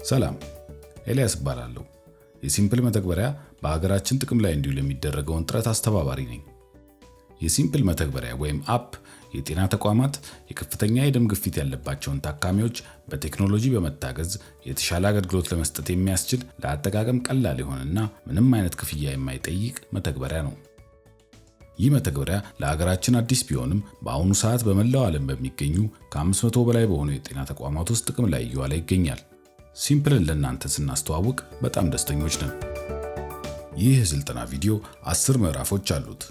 ሰላም፣ ኤልያስ እባላለሁ። የሲምፕል መተግበሪያ በሀገራችን ጥቅም ላይ እንዲውል የሚደረገውን ጥረት አስተባባሪ ነኝ። የሲምፕል መተግበሪያ ወይም አፕ የጤና ተቋማት የከፍተኛ የደም ግፊት ያለባቸውን ታካሚዎች በቴክኖሎጂ በመታገዝ የተሻለ አገልግሎት ለመስጠት የሚያስችል ለአጠቃቀም ቀላል የሆነና ምንም አይነት ክፍያ የማይጠይቅ መተግበሪያ ነው። ይህ መተግበሪያ ለሀገራችን አዲስ ቢሆንም በአሁኑ ሰዓት በመላው ዓለም በሚገኙ ከ500 በላይ በሆኑ የጤና ተቋማት ውስጥ ጥቅም ላይ እየዋለ ይገኛል። ሲምፕልን ለእናንተ ስናስተዋውቅ በጣም ደስተኞች ነን። ይህ የስልጠና ቪዲዮ 10 ምዕራፎች አሉት።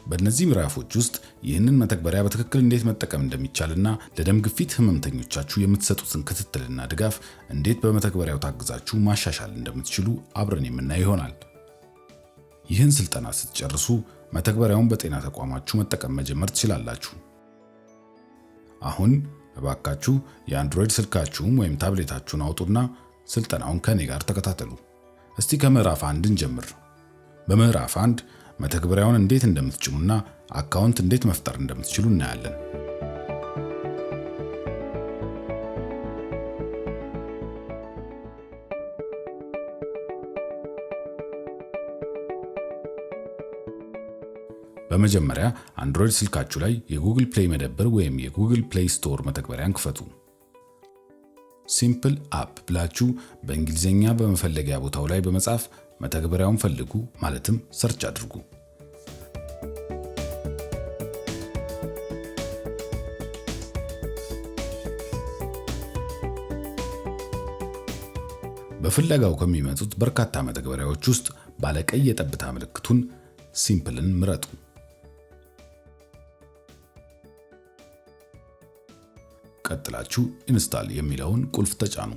በእነዚህ ምዕራፎች ውስጥ ይህንን መተግበሪያ በትክክል እንዴት መጠቀም እንደሚቻልና ለደም ግፊት ህመምተኞቻችሁ የምትሰጡትን ክትትልና ድጋፍ እንዴት በመተግበሪያው ታግዛችሁ ማሻሻል እንደምትችሉ አብረን የምናይ ይሆናል። ይህን ስልጠና ስትጨርሱ መተግበሪያውን በጤና ተቋማችሁ መጠቀም መጀመር ትችላላችሁ። አሁን እባካችሁ የአንድሮይድ ስልካችሁን ወይም ታብሌታችሁን አውጡና ስልጠናውን ከኔ ጋር ተከታተሉ። እስቲ ከምዕራፍ 1 እንጀምር። በምዕራፍ 1 መተግበሪያውን እንዴት እንደምትጭኑና አካውንት እንዴት መፍጠር እንደምትችሉ እናያለን። በመጀመሪያ አንድሮይድ ስልካችሁ ላይ የጉግል ፕሌይ መደብር ወይም የጉግል ፕሌይ ስቶር መተግበሪያን ክፈቱ። ሲምፕል አፕ ብላችሁ በእንግሊዝኛ በመፈለጊያ ቦታው ላይ በመጻፍ መተግበሪያውን ፈልጉ፣ ማለትም ሰርች አድርጉ። በፍለጋው ከሚመጡት በርካታ መተግበሪያዎች ውስጥ ባለቀይ የጠብታ ምልክቱን ሲምፕልን ምረጡ። ቀጥላችሁ ኢንስታል የሚለውን ቁልፍ ተጫኑ።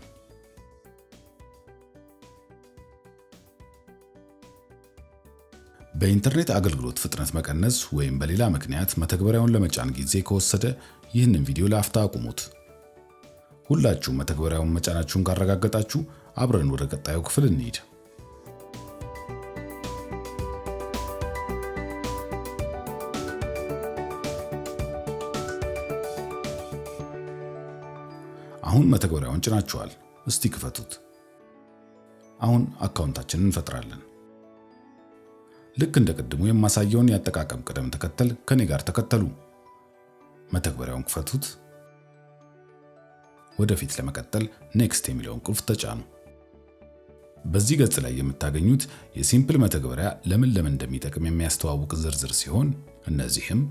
በኢንተርኔት አገልግሎት ፍጥነት መቀነስ ወይም በሌላ ምክንያት መተግበሪያውን ለመጫን ጊዜ ከወሰደ ይህንን ቪዲዮ ለአፍታ አቁሙት። ሁላችሁም መተግበሪያውን መጫናችሁን ካረጋገጣችሁ አብረን ወደ ቀጣዩ ክፍል እንሂድ። አሁን መተግበሪያውን ጭናችኋል። እስቲ ክፈቱት። አሁን አካውንታችንን እንፈጥራለን። ልክ እንደ ቅድሙ የማሳየውን የአጠቃቀም ቅደም ተከተል ከኔ ጋር ተከተሉ። መተግበሪያውን ክፈቱት። ወደፊት ለመቀጠል ኔክስት የሚለውን ቁልፍ ተጫኑ። በዚህ ገጽ ላይ የምታገኙት የሲምፕል መተግበሪያ ለምን እንደሚጠቅም የሚያስተዋውቅ ዝርዝር ሲሆን እነዚህም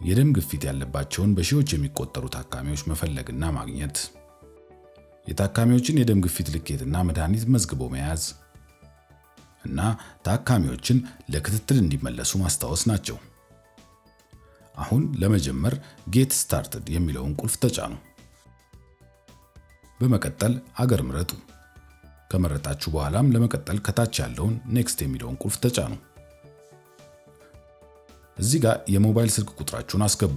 የደም ግፊት ያለባቸውን በሺዎች የሚቆጠሩ ታካሚዎች መፈለግና ማግኘት፣ የታካሚዎችን የደም ግፊት ልኬትና መድኃኒት መዝግቦ መያዝ እና ታካሚዎችን ለክትትል እንዲመለሱ ማስታወስ ናቸው። አሁን ለመጀመር ጌት ስታርትድ የሚለውን ቁልፍ ተጫኑ። በመቀጠል አገር ምረጡ። ከመረጣችሁ በኋላም ለመቀጠል ከታች ያለውን ኔክስት የሚለውን ቁልፍ ተጫኑ። እዚህ ጋር የሞባይል ስልክ ቁጥራችሁን አስገቡ።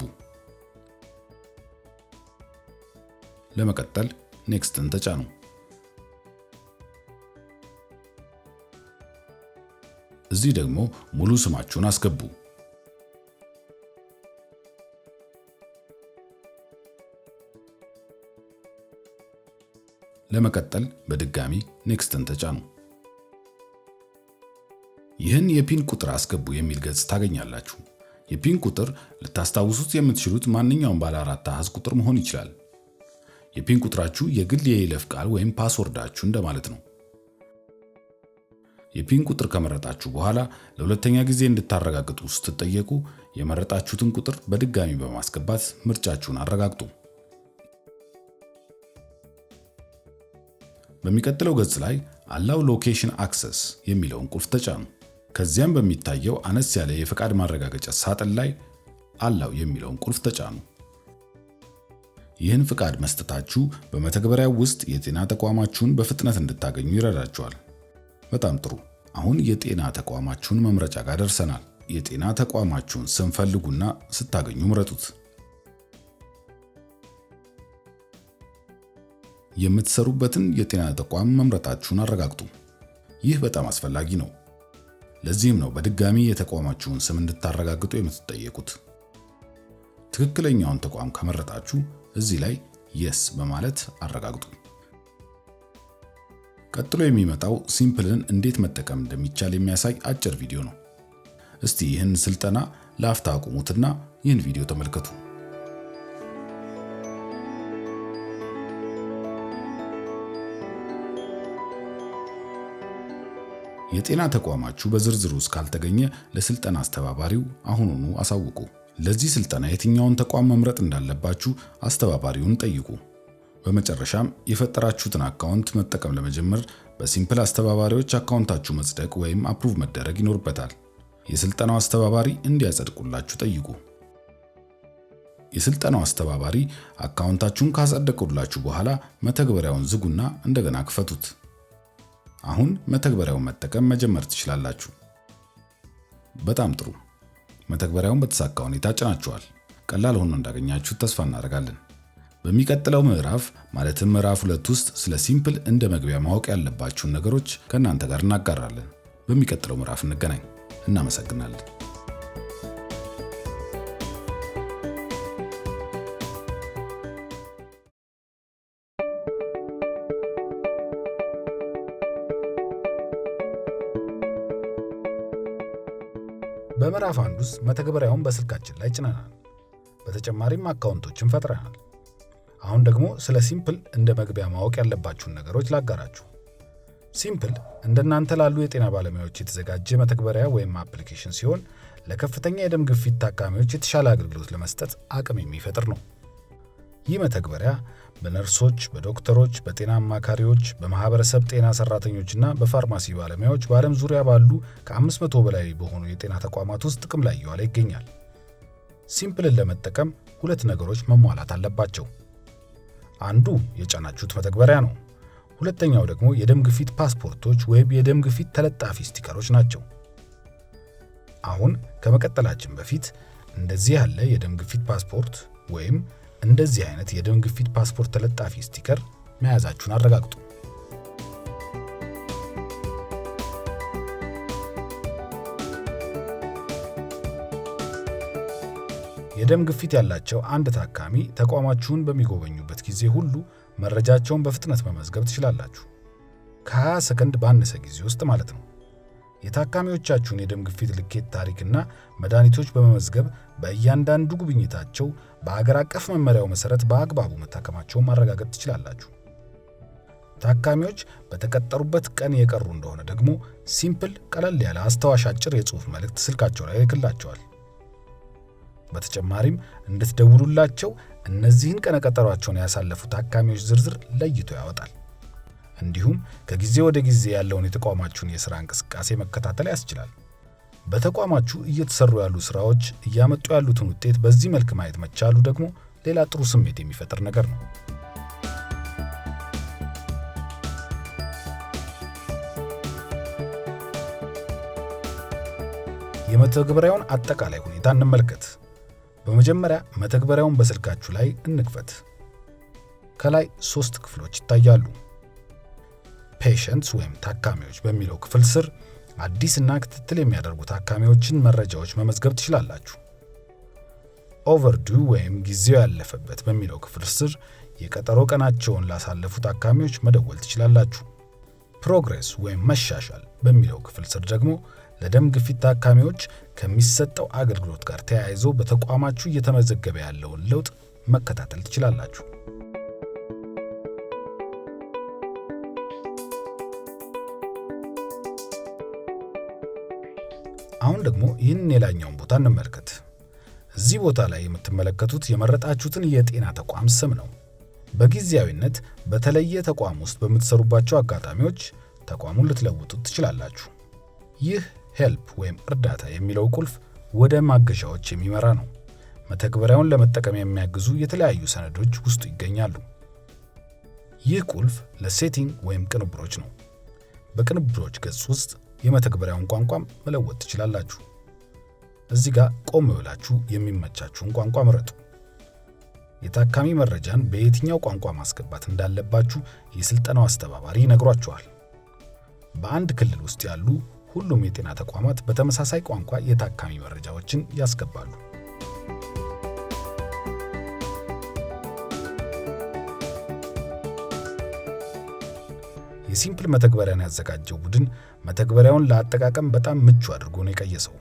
ለመቀጠል ኔክስትን ተጫኑ። እዚህ ደግሞ ሙሉ ስማችሁን አስገቡ። ለመቀጠል በድጋሚ ኔክስትን ተጫኑ። ይህን የፒን ቁጥር አስገቡ የሚል ገጽ ታገኛላችሁ። የፒን ቁጥር ልታስታውሱት የምትችሉት ማንኛውም ባለ 4 አሃዝ ቁጥር መሆን ይችላል። የፒን ቁጥራችሁ የግል የይለፍ ቃል ወይም ፓስወርዳችሁ እንደማለት ነው። የፒን ቁጥር ከመረጣችሁ በኋላ ለሁለተኛ ጊዜ እንድታረጋግጡ ስትጠየቁ የመረጣችሁትን ቁጥር በድጋሚ በማስገባት ምርጫችሁን አረጋግጡ። በሚቀጥለው ገጽ ላይ አላው ሎኬሽን አክሰስ የሚለውን ቁልፍ ተጫኑ። ከዚያም በሚታየው አነስ ያለ የፈቃድ ማረጋገጫ ሳጥን ላይ አላው የሚለውን ቁልፍ ተጫኑ። ይህን ፍቃድ መስጠታችሁ በመተግበሪያው ውስጥ የጤና ተቋማችሁን በፍጥነት እንድታገኙ ይረዳችኋል። በጣም ጥሩ። አሁን የጤና ተቋማችሁን መምረጫ ጋር ደርሰናል። የጤና ተቋማችሁን ስም ፈልጉና ስታገኙ ምረጡት። የምትሰሩበትን የጤና ተቋም መምረጣችሁን አረጋግጡ። ይህ በጣም አስፈላጊ ነው። ለዚህም ነው በድጋሚ የተቋማችሁን ስም እንድታረጋግጡ የምትጠየቁት። ትክክለኛውን ተቋም ከመረጣችሁ እዚህ ላይ የስ በማለት አረጋግጡ። ቀጥሎ የሚመጣው ሲምፕልን እንዴት መጠቀም እንደሚቻል የሚያሳይ አጭር ቪዲዮ ነው። እስቲ ይህን ስልጠና ለአፍታ አቁሙትና ይህን ቪዲዮ ተመልከቱ። የጤና ተቋማችሁ በዝርዝር ውስጥ ካልተገኘ ለስልጠና አስተባባሪው አሁኑኑ አሳውቁ። ለዚህ ስልጠና የትኛውን ተቋም መምረጥ እንዳለባችሁ አስተባባሪውን ጠይቁ። በመጨረሻም የፈጠራችሁትን አካውንት መጠቀም ለመጀመር በሲምፕል አስተባባሪዎች አካውንታችሁ መጽደቅ ወይም አፕሩቭ መደረግ ይኖርበታል። የስልጠናው አስተባባሪ እንዲያጸድቁላችሁ ጠይቁ። የስልጠናው አስተባባሪ አካውንታችሁን ካጸደቁላችሁ በኋላ መተግበሪያውን ዝጉና እንደገና ክፈቱት። አሁን መተግበሪያውን መጠቀም መጀመር ትችላላችሁ። በጣም ጥሩ። መተግበሪያውን በተሳካ ሁኔታ ጭናችኋል። ቀላል ሆኖ እንዳገኛችሁት ተስፋ እናደርጋለን። በሚቀጥለው ምዕራፍ ማለትም ምዕራፍ 2 ውስጥ ስለ ሲምፕል እንደ መግቢያ ማወቅ ያለባችሁን ነገሮች ከእናንተ ጋር እናጋራለን። በሚቀጥለው ምዕራፍ እንገናኝ። እናመሰግናለን። በምዕራፍ 1 ውስጥ መተግበሪያውን በስልካችን ላይ ጭነናል። በተጨማሪም አካውንቶችን ፈጥረናል። አሁን ደግሞ ስለ ሲምፕል እንደ መግቢያ ማወቅ ያለባችሁን ነገሮች ላጋራችሁ። ሲምፕል እንደናንተ ላሉ የጤና ባለሙያዎች የተዘጋጀ መተግበሪያ ወይም አፕሊኬሽን ሲሆን ለከፍተኛ የደም ግፊት ታካሚዎች የተሻለ አገልግሎት ለመስጠት አቅም የሚፈጥር ነው። ይህ መተግበሪያ በነርሶች፣ በዶክተሮች፣ በጤና አማካሪዎች፣ በማህበረሰብ ጤና ሰራተኞችና በፋርማሲ ባለሙያዎች በዓለም ዙሪያ ባሉ ከ500 በላይ በሆኑ የጤና ተቋማት ውስጥ ጥቅም ላይ እየዋለ ይገኛል። ሲምፕልን ለመጠቀም 2 ነገሮች መሟላት አለባቸው። አንዱ የጫናችሁት መተግበሪያ ነው። ሁለተኛው ደግሞ የደም ግፊት ፓስፖርቶች ወይም የደም ግፊት ተለጣፊ ስቲከሮች ናቸው። አሁን ከመቀጠላችን በፊት እንደዚህ ያለ የደም ግፊት ፓስፖርት ወይም እንደዚህ አይነት የደም ግፊት ፓስፖርት ተለጣፊ ስቲከር መያዛችሁን አረጋግጡ። የደም ግፊት ያላቸው አንድ ታካሚ ተቋማችሁን በሚጎበኙበት ጊዜ ሁሉ መረጃቸውን በፍጥነት መመዝገብ ትችላላችሁ። ከ20 ሰከንድ ባነሰ ጊዜ ውስጥ ማለት ነው። የታካሚዎቻችሁን የደም ግፊት ልኬት ታሪክና መድኃኒቶች በመመዝገብ በእያንዳንዱ ጉብኝታቸው በአገር አቀፍ መመሪያው መሰረት በአግባቡ መታከማቸውን ማረጋገጥ ትችላላችሁ። ታካሚዎች በተቀጠሩበት ቀን የቀሩ እንደሆነ ደግሞ ሲምፕል ቀለል ያለ አስተዋሽ አጭር የጽሑፍ መልእክት ስልካቸው ላይ ይልክላቸዋል። በተጨማሪም እንድትደውሉላቸው እነዚህን ቀነቀጠሯቸውን ያሳለፉ ታካሚዎች ዝርዝር ለይቶ ያወጣል። እንዲሁም ከጊዜ ወደ ጊዜ ያለውን የተቋማችሁን የሥራ እንቅስቃሴ መከታተል ያስችላል። በተቋማችሁ እየተሰሩ ያሉ ሥራዎች እያመጡ ያሉትን ውጤት በዚህ መልክ ማየት መቻሉ ደግሞ ሌላ ጥሩ ስሜት የሚፈጥር ነገር ነው። የመተግበሪያውን አጠቃላይ ሁኔታ እንመልከት። በመጀመሪያ መተግበሪያውን በስልካችሁ ላይ እንክፈት። ከላይ 3 ክፍሎች ይታያሉ። ፔሸንትስ ወይም ታካሚዎች በሚለው ክፍል ስር አዲስና ክትትል የሚያደርጉ ታካሚዎችን መረጃዎች መመዝገብ ትችላላችሁ። ኦቨርዱ ወይም ጊዜው ያለፈበት በሚለው ክፍል ስር የቀጠሮ ቀናቸውን ላሳለፉ ታካሚዎች መደወል ትችላላችሁ። ፕሮግሬስ ወይም መሻሻል በሚለው ክፍል ስር ደግሞ ለደም ግፊት ታካሚዎች ከሚሰጠው አገልግሎት ጋር ተያይዞ በተቋማችሁ እየተመዘገበ ያለውን ለውጥ መከታተል ትችላላችሁ። አሁን ደግሞ ይህን የላኛውን ቦታ እንመልከት። እዚህ ቦታ ላይ የምትመለከቱት የመረጣችሁትን የጤና ተቋም ስም ነው። በጊዜያዊነት በተለየ ተቋም ውስጥ በምትሰሩባቸው አጋጣሚዎች ተቋሙን ልትለውጡት ትችላላችሁ። ይህ ሄልፕ ወይም እርዳታ የሚለው ቁልፍ ወደ ማገዣዎች የሚመራ ነው። መተግበሪያውን ለመጠቀም የሚያግዙ የተለያዩ ሰነዶች ውስጡ ይገኛሉ። ይህ ቁልፍ ለሴቲንግ ወይም ቅንብሮች ነው። በቅንብሮች ገጽ ውስጥ የመተግበሪያውን ቋንቋ መለወጥ ትችላላችሁ። እዚህ ጋር ቆም ብላችሁ የሚመቻችሁን ቋንቋ ምረጡ። የታካሚ መረጃን በየትኛው ቋንቋ ማስገባት እንዳለባችሁ የስልጠናው አስተባባሪ ይነግሯችኋል። በአንድ ክልል ውስጥ ያሉ ሁሉም የጤና ተቋማት በተመሳሳይ ቋንቋ የታካሚ መረጃዎችን ያስገባሉ። የሲምፕል መተግበሪያን ያዘጋጀው ቡድን መተግበሪያውን ለአጠቃቀም በጣም ምቹ አድርጎ ነው የቀየሰው።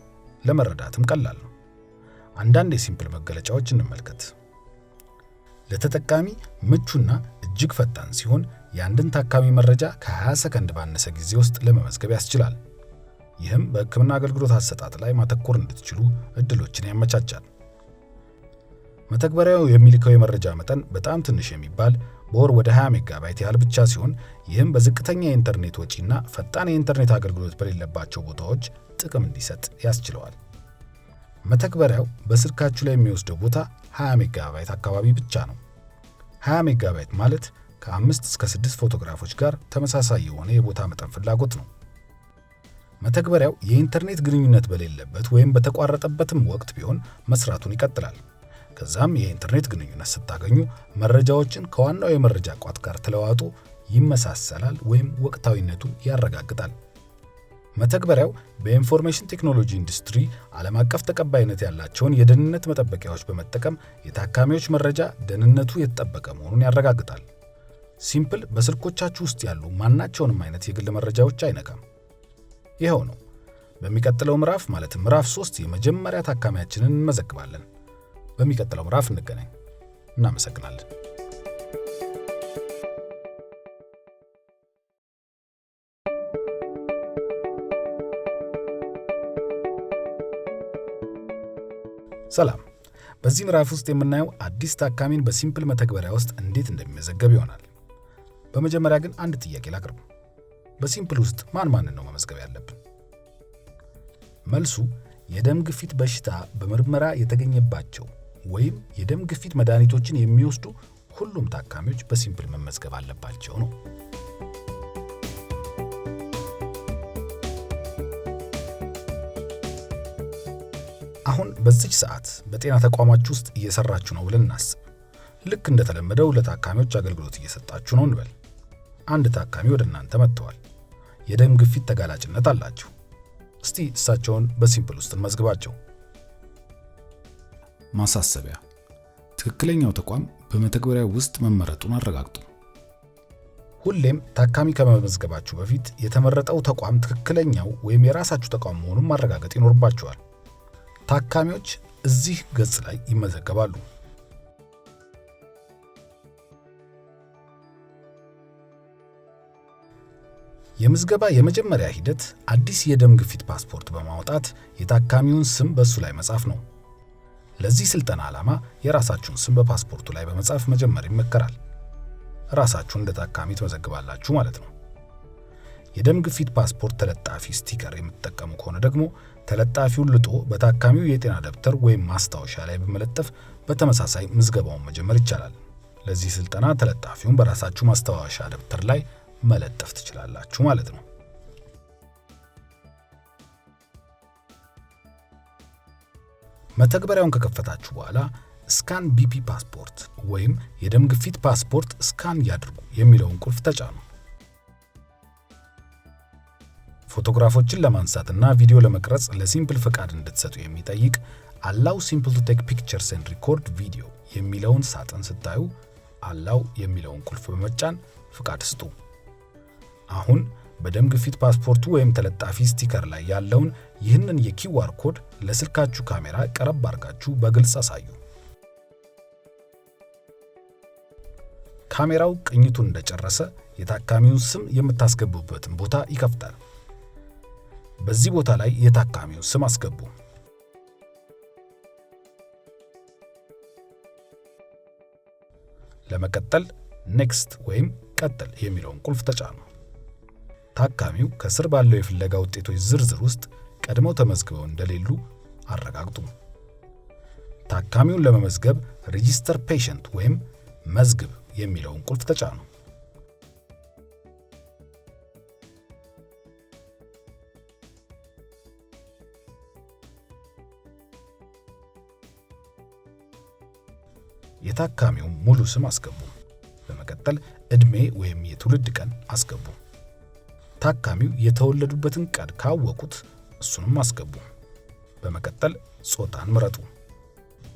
ለመረዳትም ቀላል ነው። አንዳንድ የሲምፕል መገለጫዎች እንመልከት። ለተጠቃሚ ምቹና እጅግ ፈጣን ሲሆን የአንድን ታካሚ መረጃ ከ20 ሰከንድ ባነሰ ጊዜ ውስጥ ለመመዝገብ ያስችላል። ይህም በሕክምና አገልግሎት አሰጣጥ ላይ ማተኮር እንድትችሉ እድሎችን ያመቻቻል። መተግበሪያው የሚልከው የመረጃ መጠን በጣም ትንሽ የሚባል በወር ወደ 20 ሜጋባይት ያህል ብቻ ሲሆን ይህም በዝቅተኛ የኢንተርኔት ወጪና ፈጣን የኢንተርኔት አገልግሎት በሌለባቸው ቦታዎች ጥቅም እንዲሰጥ ያስችለዋል። መተግበሪያው በስልካችሁ ላይ የሚወስደው ቦታ 20 ሜጋባይት አካባቢ ብቻ ነው። 20 ሜጋባይት ማለት ከ5 እስከ 6 ፎቶግራፎች ጋር ተመሳሳይ የሆነ የቦታ መጠን ፍላጎት ነው። መተግበሪያው የኢንተርኔት ግንኙነት በሌለበት ወይም በተቋረጠበትም ወቅት ቢሆን መስራቱን ይቀጥላል። ከዛም የኢንተርኔት ግንኙነት ስታገኙ መረጃዎችን ከዋናው የመረጃ ቋት ጋር ተለዋውጦ ይመሳሰላል ወይም ወቅታዊነቱን ያረጋግጣል። መተግበሪያው በኢንፎርሜሽን ቴክኖሎጂ ኢንዱስትሪ ዓለም አቀፍ ተቀባይነት ያላቸውን የደህንነት መጠበቂያዎች በመጠቀም የታካሚዎች መረጃ ደህንነቱ የተጠበቀ መሆኑን ያረጋግጣል። ሲምፕል በስልኮቻችሁ ውስጥ ያሉ ማናቸውንም አይነት የግል መረጃዎች አይነካም። ይኸው ነው። በሚቀጥለው ምዕራፍ ማለትም ምዕራፍ 3 የመጀመሪያ ታካሚያችንን እንመዘግባለን። በሚቀጥለው ምዕራፍ እንገናኝ። እናመሰግናለን። ሰላም። በዚህ ምዕራፍ ውስጥ የምናየው አዲስ ታካሚን በሲምፕል መተግበሪያ ውስጥ እንዴት እንደሚመዘገብ ይሆናል። በመጀመሪያ ግን አንድ ጥያቄ ላቅርብ። በሲምፕል ውስጥ ማንን ነው መመዝገብ ያለብን? መልሱ የደም ግፊት በሽታ በምርመራ የተገኘባቸው ወይም የደም ግፊት መድኃኒቶችን የሚወስዱ ሁሉም ታካሚዎች በሲምፕል መመዝገብ አለባቸው ነው። አሁን በዚች ሰዓት በጤና ተቋማችሁ ውስጥ እየሰራችሁ ነው ብለን እናስብ። ልክ እንደተለመደው ለታካሚዎች አገልግሎት እየሰጣችሁ ነው እንበል። አንድ ታካሚ ወደ እናንተ መጥተዋል። የደም ግፊት ተጋላጭነት አላቸው። እስቲ እሳቸውን በሲምፕል ውስጥ እንመዝግባቸው። ማሳሰቢያ፣ ትክክለኛው ተቋም በመተግበሪያው ውስጥ መመረጡን አረጋግጡ። ሁሌም ታካሚ ከመመዝገባችሁ በፊት የተመረጠው ተቋም ትክክለኛው ወይም የራሳችሁ ተቋም መሆኑን ማረጋገጥ ይኖርባችኋል። ታካሚዎች እዚህ ገጽ ላይ ይመዘገባሉ። የምዝገባ የመጀመሪያ ሂደት አዲስ የደም ግፊት ፓስፖርት በማውጣት የታካሚውን ስም በሱ ላይ መጻፍ ነው። ለዚህ ስልጠና ዓላማ የራሳችሁን ስም በፓስፖርቱ ላይ በመጻፍ መጀመር ይመከራል። ራሳችሁን እንደ ታካሚ ትመዘግባላችሁ ማለት ነው። የደም ግፊት ፓስፖርት ተለጣፊ ስቲከር የምትጠቀሙ ከሆነ ደግሞ ተለጣፊውን ልጦ በታካሚው የጤና ደብተር ወይም ማስታወሻ ላይ በመለጠፍ በተመሳሳይ ምዝገባውን መጀመር ይቻላል። ለዚህ ስልጠና ተለጣፊውን በራሳችሁ ማስታወሻ ደብተር ላይ መለጠፍ ትችላላችሁ ማለት ነው። መተግበሪያውን ከከፈታችሁ በኋላ ስካን ቢፒ ፓስፖርት ወይም የደም ግፊት ፓስፖርት ስካን ያድርጉ የሚለውን ቁልፍ ተጫኑ። ፎቶግራፎችን ለማንሳትና ቪዲዮ ለመቅረጽ ለሲምፕል ፈቃድ እንድትሰጡ የሚጠይቅ አላው ሲምፕል ቱ ቴክ ፒክቸርስ ኤንድ ሪኮርድ ቪዲዮ የሚለውን ሳጥን ስታዩ አላው የሚለውን ቁልፍ በመጫን ፈቃድ ስጡ። አሁን በደም ግፊት ፓስፖርቱ ወይም ተለጣፊ ስቲከር ላይ ያለውን ይህንን የኪውአር ኮድ ለስልካችሁ ካሜራ ቀረብ አድርጋችሁ በግልጽ አሳዩ። ካሜራው ቅኝቱን እንደጨረሰ የታካሚውን ስም የምታስገቡበትን ቦታ ይከፍታል። በዚህ ቦታ ላይ የታካሚውን ስም አስገቡ። ለመቀጠል ኔክስት ወይም ቀጥል የሚለውን ቁልፍ ተጫኑ። ታካሚው ከስር ባለው የፍለጋ ውጤቶች ዝርዝር ውስጥ ቀድመው ተመዝግበው እንደሌሉ አረጋግጡ። ታካሚውን ለመመዝገብ ሬጂስተር ፔሸንት ወይም መዝግብ የሚለውን ቁልፍ ተጫኑ። የታካሚውን ሙሉ ስም አስገቡ። በመቀጠል ዕድሜ ወይም የትውልድ ቀን አስገቡ። ታካሚው የተወለዱበትን ቀን ካወቁት እሱንም አስገቡ። በመቀጠል ጾታን ምረጡ።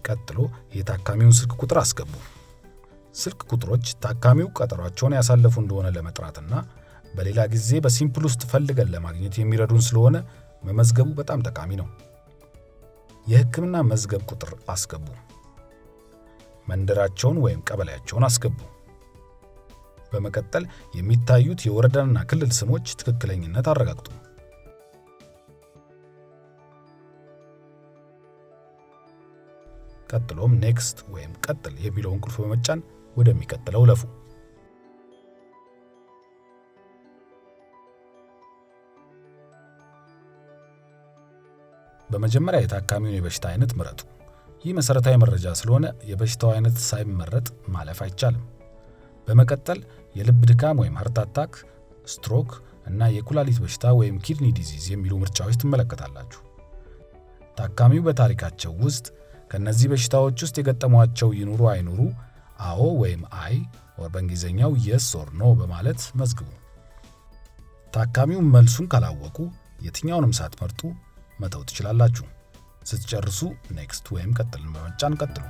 ቀጥሎ የታካሚውን ስልክ ቁጥር አስገቡ። ስልክ ቁጥሮች ታካሚው ቀጠሯቸውን ያሳለፉ እንደሆነ ለመጥራትና በሌላ ጊዜ በሲምፕል ውስጥ ፈልገን ለማግኘት የሚረዱን ስለሆነ መመዝገቡ በጣም ጠቃሚ ነው። የሕክምና መዝገብ ቁጥር አስገቡ። መንደራቸውን ወይም ቀበሌያቸውን አስገቡ። በመቀጠል የሚታዩት የወረዳና ክልል ስሞች ትክክለኝነት አረጋግጡ። ቀጥሎም ኔክስት ወይም ቀጥል የሚለውን ቁልፍ በመጫን ወደሚቀጥለው ለፉ። በመጀመሪያ የታካሚውን የበሽታ አይነት ምረጡ። ይህ መሰረታዊ መረጃ ስለሆነ የበሽታው አይነት ሳይመረጥ ማለፍ አይቻልም። በመቀጠል የልብ ድካም ወይም ሃርት አታክ፣ ስትሮክ እና የኩላሊት በሽታ ወይም ኪድኒ ዲዚዝ የሚሉ ምርጫዎች ትመለከታላችሁ። ታካሚው በታሪካቸው ውስጥ ከነዚህ በሽታዎች ውስጥ የገጠሟቸው ይኑሩ አይኑሩ አዎ ወይም አይ ወር በእንግሊዝኛው የስ ኦር ኖ በማለት መዝግቡ። ታካሚው መልሱን ካላወቁ የትኛውንም ሳትመርጡ መተው ትችላላችሁ። ስትጨርሱ ኔክስት ወይም ቀጥልን በመጫን ቀጥሉ።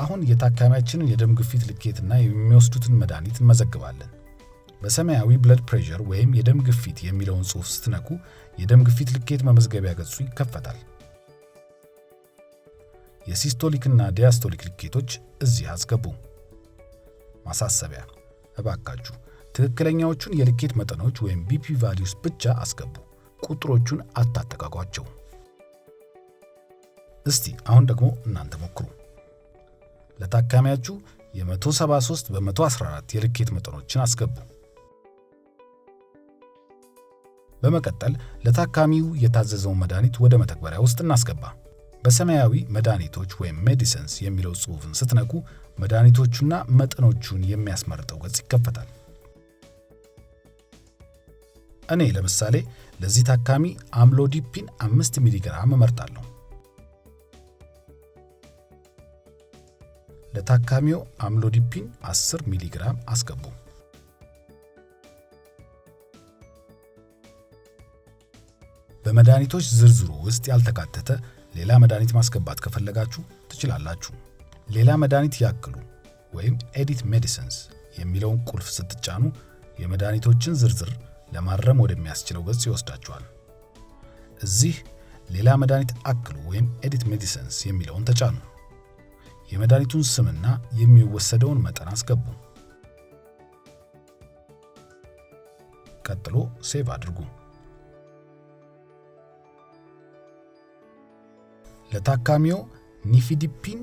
አሁን የታካሚያችንን የደም ግፊት ልኬትና የሚወስዱትን መድኃኒት እንመዘግባለን። በሰማያዊ ብለድ ፕሬሸር ወይም የደም ግፊት የሚለውን ጽሑፍ ስትነኩ የደም ግፊት ልኬት መመዝገቢያ ገጹ ይከፈታል። የሲስቶሊክና ዲያስቶሊክ ልኬቶች እዚህ አስገቡ። ማሳሰቢያ፣ እባካችሁ ትክክለኛዎቹን የልኬት መጠኖች ወይም ቢፒ ቫልዩስ ብቻ አስገቡ። ቁጥሮቹን አታጠቃቋቸው። እስቲ አሁን ደግሞ እናንተ ሞክሩ። ለታካሚያችሁ የ173 በ114 የልኬት መጠኖችን አስገቡ። በመቀጠል ለታካሚው የታዘዘውን መድኃኒት ወደ መተግበሪያ ውስጥ እናስገባ። በሰማያዊ መድኃኒቶች ወይም ሜዲሲንስ የሚለው ጽሑፍን ስትነኩ መድኃኒቶቹና መጠኖቹን የሚያስመርጠው ገጽ ይከፈታል። እኔ ለምሳሌ ለዚህ ታካሚ አምሎዲፒን 5 ሚሊግራም እመርጣለሁ። ለታካሚው አምሎዲፒን 10 ሚሊግራም አስገቡ። በመድኃኒቶች ዝርዝሩ ውስጥ ያልተካተተ ሌላ መድኃኒት ማስገባት ከፈለጋችሁ ትችላላችሁ። ሌላ መድኃኒት ያክሉ ወይም ኤዲት ሜዲሲንስ የሚለውን ቁልፍ ስትጫኑ የመድኃኒቶችን ዝርዝር ለማረም ወደሚያስችለው ገጽ ይወስዳችኋል። እዚህ ሌላ መድኃኒት አክሉ ወይም ኤዲት ሜዲሲንስ የሚለውን ተጫኑ። የመድኃኒቱን ስምና የሚወሰደውን መጠን አስገቡ። ቀጥሎ ሴቭ አድርጉ። ለታካሚው ኒፊዲፒን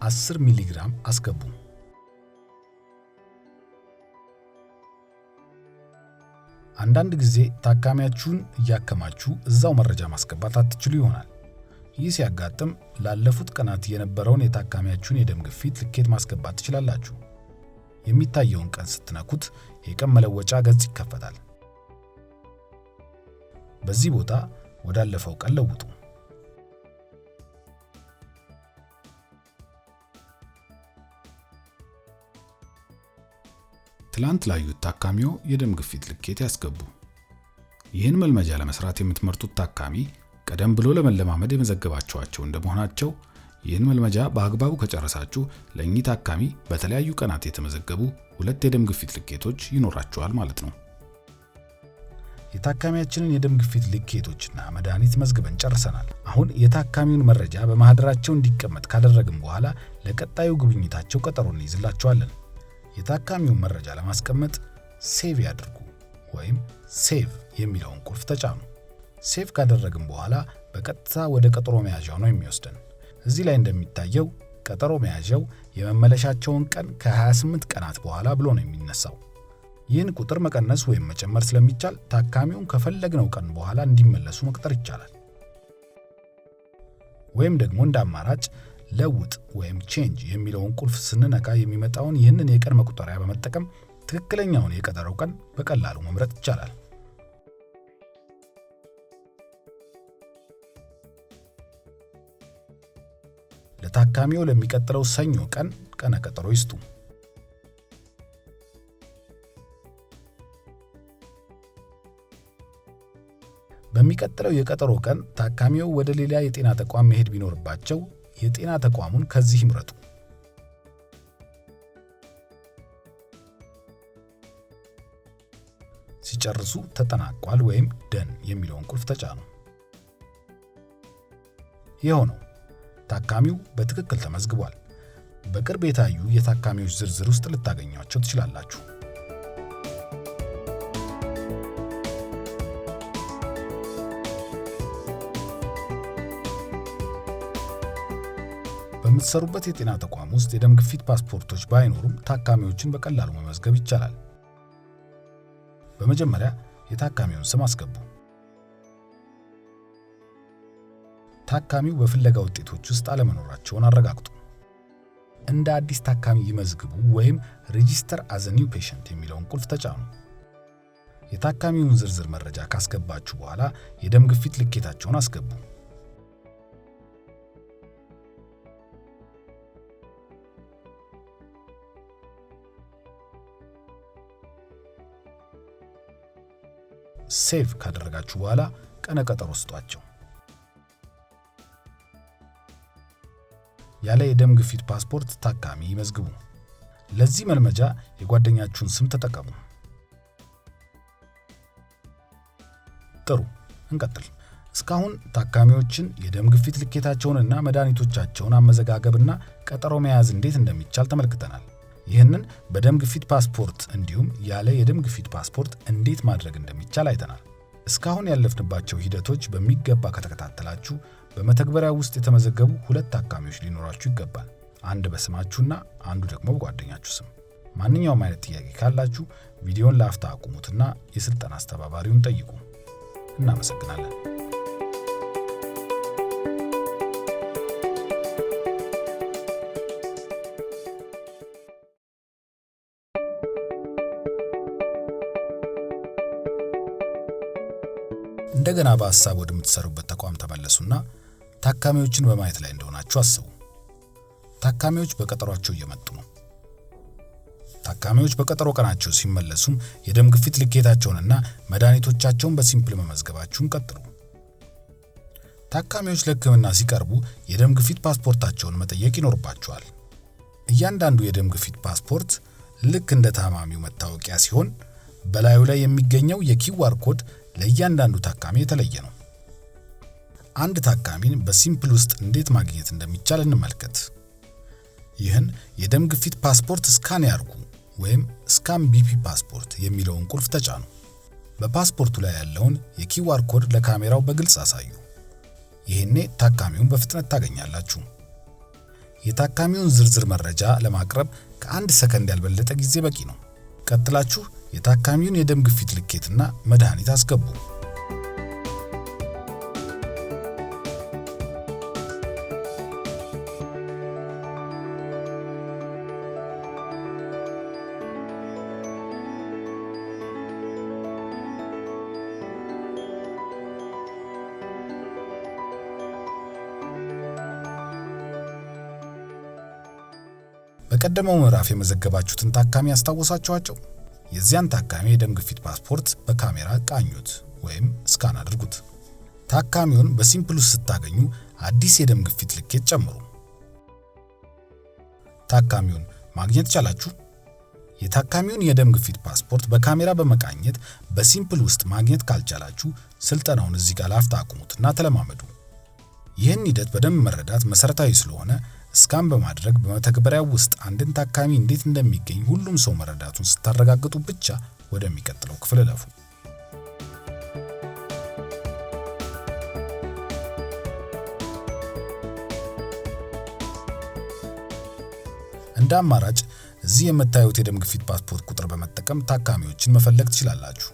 10 ሚሊግራም አስገቡ። አንዳንድ ጊዜ ታካሚያችሁን እያከማችሁ እዛው መረጃ ማስገባት አትችሉ ይሆናል። ይህ ሲያጋጥም ላለፉት ቀናት የነበረውን የታካሚያችሁን የደም ግፊት ልኬት ማስገባት ትችላላችሁ። የሚታየውን ቀን ስትነኩት የቀን መለወጫ ገጽ ይከፈታል። በዚህ ቦታ ወዳለፈው ቀን ለውጡ። ትላንት ላዩት ታካሚው የደም ግፊት ልኬት ያስገቡ። ይህን መልመጃ ለመስራት የምትመርጡት ታካሚ ቀደም ብሎ ለመለማመድ የመዘገባቸዋቸው እንደመሆናቸው ይህን መልመጃ በአግባቡ ከጨረሳችሁ ለእኚህ ታካሚ በተለያዩ ቀናት የተመዘገቡ 2 የደም ግፊት ልኬቶች ይኖራቸዋል ማለት ነው። የታካሚያችንን የደም ግፊት ልኬቶችና መድኃኒት መዝግበን ጨርሰናል። አሁን የታካሚውን መረጃ በማህደራቸው እንዲቀመጥ ካደረግን በኋላ ለቀጣዩ ጉብኝታቸው ቀጠሮ እንይዝላቸዋለን። የታካሚውን መረጃ ለማስቀመጥ ሴቭ ያድርጉ ወይም ሴቭ የሚለውን ቁልፍ ተጫኑ። ሴቭ ካደረግን በኋላ በቀጥታ ወደ ቀጠሮ መያዣው ነው የሚወስደን። እዚህ ላይ እንደሚታየው ቀጠሮ መያዣው የመመለሻቸውን ቀን ከ28 ቀናት በኋላ ብሎ ነው የሚነሳው። ይህን ቁጥር መቀነስ ወይም መጨመር ስለሚቻል ታካሚውን ከፈለግነው ቀን በኋላ እንዲመለሱ መቅጠር ይቻላል። ወይም ደግሞ እንደ አማራጭ ለውጥ ወይም ቼንጅ የሚለውን ቁልፍ ስንነካ የሚመጣውን ይህንን የቀን መቁጠሪያ በመጠቀም ትክክለኛውን የቀጠሮው ቀን በቀላሉ መምረጥ ይቻላል። ለታካሚው ለሚቀጥለው ሰኞ ቀን ቀነ ቀጠሮ ይስጡ። በሚቀጥለው የቀጠሮ ቀን ታካሚው ወደ ሌላ የጤና ተቋም መሄድ ቢኖርባቸው የጤና ተቋሙን ከዚህ ይምረጡ። ሲጨርሱ ተጠናቋል ወይም ደን የሚለውን ቁልፍ ተጫኑ። ይኸው ነው፣ ታካሚው በትክክል ተመዝግቧል። በቅርብ የታዩ የታካሚዎች ዝርዝር ውስጥ ልታገኟቸው ትችላላችሁ። በምትሰሩበት የጤና ተቋም ውስጥ የደም ግፊት ፓስፖርቶች ባይኖሩም ታካሚዎችን በቀላሉ መመዝገብ ይቻላል። በመጀመሪያ የታካሚውን ስም አስገቡ። ታካሚው በፍለጋ ውጤቶች ውስጥ አለመኖራቸውን አረጋግጡ። እንደ አዲስ ታካሚ ይመዝግቡ ወይም ሬጂስተር አዝ ኒው ፔሸንት የሚለውን ቁልፍ ተጫኑ። የታካሚውን ዝርዝር መረጃ ካስገባችሁ በኋላ የደም ግፊት ልኬታቸውን አስገቡ። ሴቭ ካደረጋችሁ በኋላ ቀነ ቀጠሮ ስጧቸው። ያለ የደም ግፊት ፓስፖርት ታካሚ ይመዝግቡ። ለዚህ መልመጃ የጓደኛችሁን ስም ተጠቀሙ። ጥሩ፣ እንቀጥል። እስካሁን ታካሚዎችን የደም ግፊት ልኬታቸውንና መድኃኒቶቻቸውን አመዘጋገብና ቀጠሮ መያዝ እንዴት እንደሚቻል ተመልክተናል። ይህንን በደም ግፊት ፓስፖርት እንዲሁም ያለ የደም ግፊት ፓስፖርት እንዴት ማድረግ እንደሚቻል አይተናል። እስካሁን ያለፍንባቸው ሂደቶች በሚገባ ከተከታተላችሁ በመተግበሪያው ውስጥ የተመዘገቡ 2 ታካሚዎች ሊኖራችሁ ይገባል። አንድ በስማችሁና አንዱ ደግሞ በጓደኛችሁ ስም። ማንኛውም አይነት ጥያቄ ካላችሁ ቪዲዮን ለአፍታ አቁሙትና የስልጠና አስተባባሪውን ጠይቁ። እናመሰግናለን። እንደገና በሐሳብ ወደምትሰሩበት ተቋም ተመለሱና ታካሚዎችን በማየት ላይ እንደሆናችሁ አስቡ። ታካሚዎች በቀጠሯቸው እየመጡ ነው። ታካሚዎች በቀጠሮ ቀናቸው ሲመለሱም የደም ግፊት ልኬታቸውንና መድኃኒቶቻቸውን በሲምፕል መመዝገባችሁን ቀጥሉ። ታካሚዎች ለሕክምና ሲቀርቡ የደም ግፊት ፓስፖርታቸውን መጠየቅ ይኖርባቸዋል። እያንዳንዱ የደም ግፊት ፓስፖርት ልክ እንደ ታማሚው መታወቂያ ሲሆን በላዩ ላይ የሚገኘው የኪውአር ኮድ ለእያንዳንዱ ታካሚ የተለየ ነው። አንድ ታካሚን በሲምፕል ውስጥ እንዴት ማግኘት እንደሚቻል እንመልከት። ይህን የደም ግፊት ፓስፖርት ስካን ያርጉ ወይም ስካን ቢፒ ፓስፖርት የሚለውን ቁልፍ ተጫኑ። በፓስፖርቱ ላይ ያለውን የኪውአር ኮድ ለካሜራው በግልጽ አሳዩ። ይህኔ ታካሚውን በፍጥነት ታገኛላችሁ። የታካሚውን ዝርዝር መረጃ ለማቅረብ ከ1 ሰከንድ ያልበለጠ ጊዜ በቂ ነው። ቀጥላችሁ የታካሚውን የደም ግፊት ልኬትና መድኃኒት አስገቡ። በቀደመው ምዕራፍ የመዘገባችሁትን ታካሚ ያስታወሳችኋቸው? የዚያን ታካሚ የደም ግፊት ፓስፖርት በካሜራ ቃኙት ወይም ስካን አድርጉት። ታካሚውን በሲምፕል ውስጥ ስታገኙ አዲስ የደም ግፊት ልኬት ጨምሩ። ታካሚውን ማግኘት ቻላችሁ? የታካሚውን የደም ግፊት ፓስፖርት በካሜራ በመቃኘት በሲምፕል ውስጥ ማግኘት ካልቻላችሁ ስልጠናውን እዚህ ጋር ላፍታ አቁሙትና ተለማመዱ። ይህን ሂደት በደንብ መረዳት መሰረታዊ ስለሆነ ስካን በማድረግ በመተግበሪያው ውስጥ አንድን ታካሚ እንዴት እንደሚገኝ ሁሉም ሰው መረዳቱን ስታረጋግጡ ብቻ ወደሚቀጥለው ክፍል እለፉ። እንደ አማራጭ እዚህ የምታዩት የደም ግፊት ፓስፖርት ቁጥር በመጠቀም ታካሚዎችን መፈለግ ትችላላችሁ።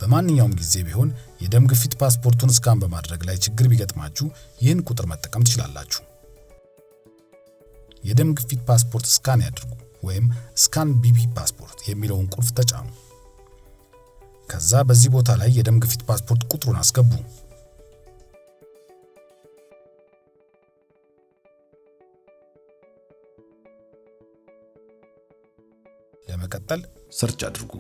በማንኛውም ጊዜ ቢሆን የደም ግፊት ፓስፖርቱን ስካን በማድረግ ላይ ችግር ቢገጥማችሁ ይህን ቁጥር መጠቀም ትችላላችሁ። የደም ግፊት ፓስፖርት ስካን ያድርጉ ወይም ስካን ቢፒ ፓስፖርት የሚለውን ቁልፍ ተጫኑ። ከዛ በዚህ ቦታ ላይ የደም ግፊት ፓስፖርት ቁጥሩን አስገቡ። ለመቀጠል ሰርች አድርጉ።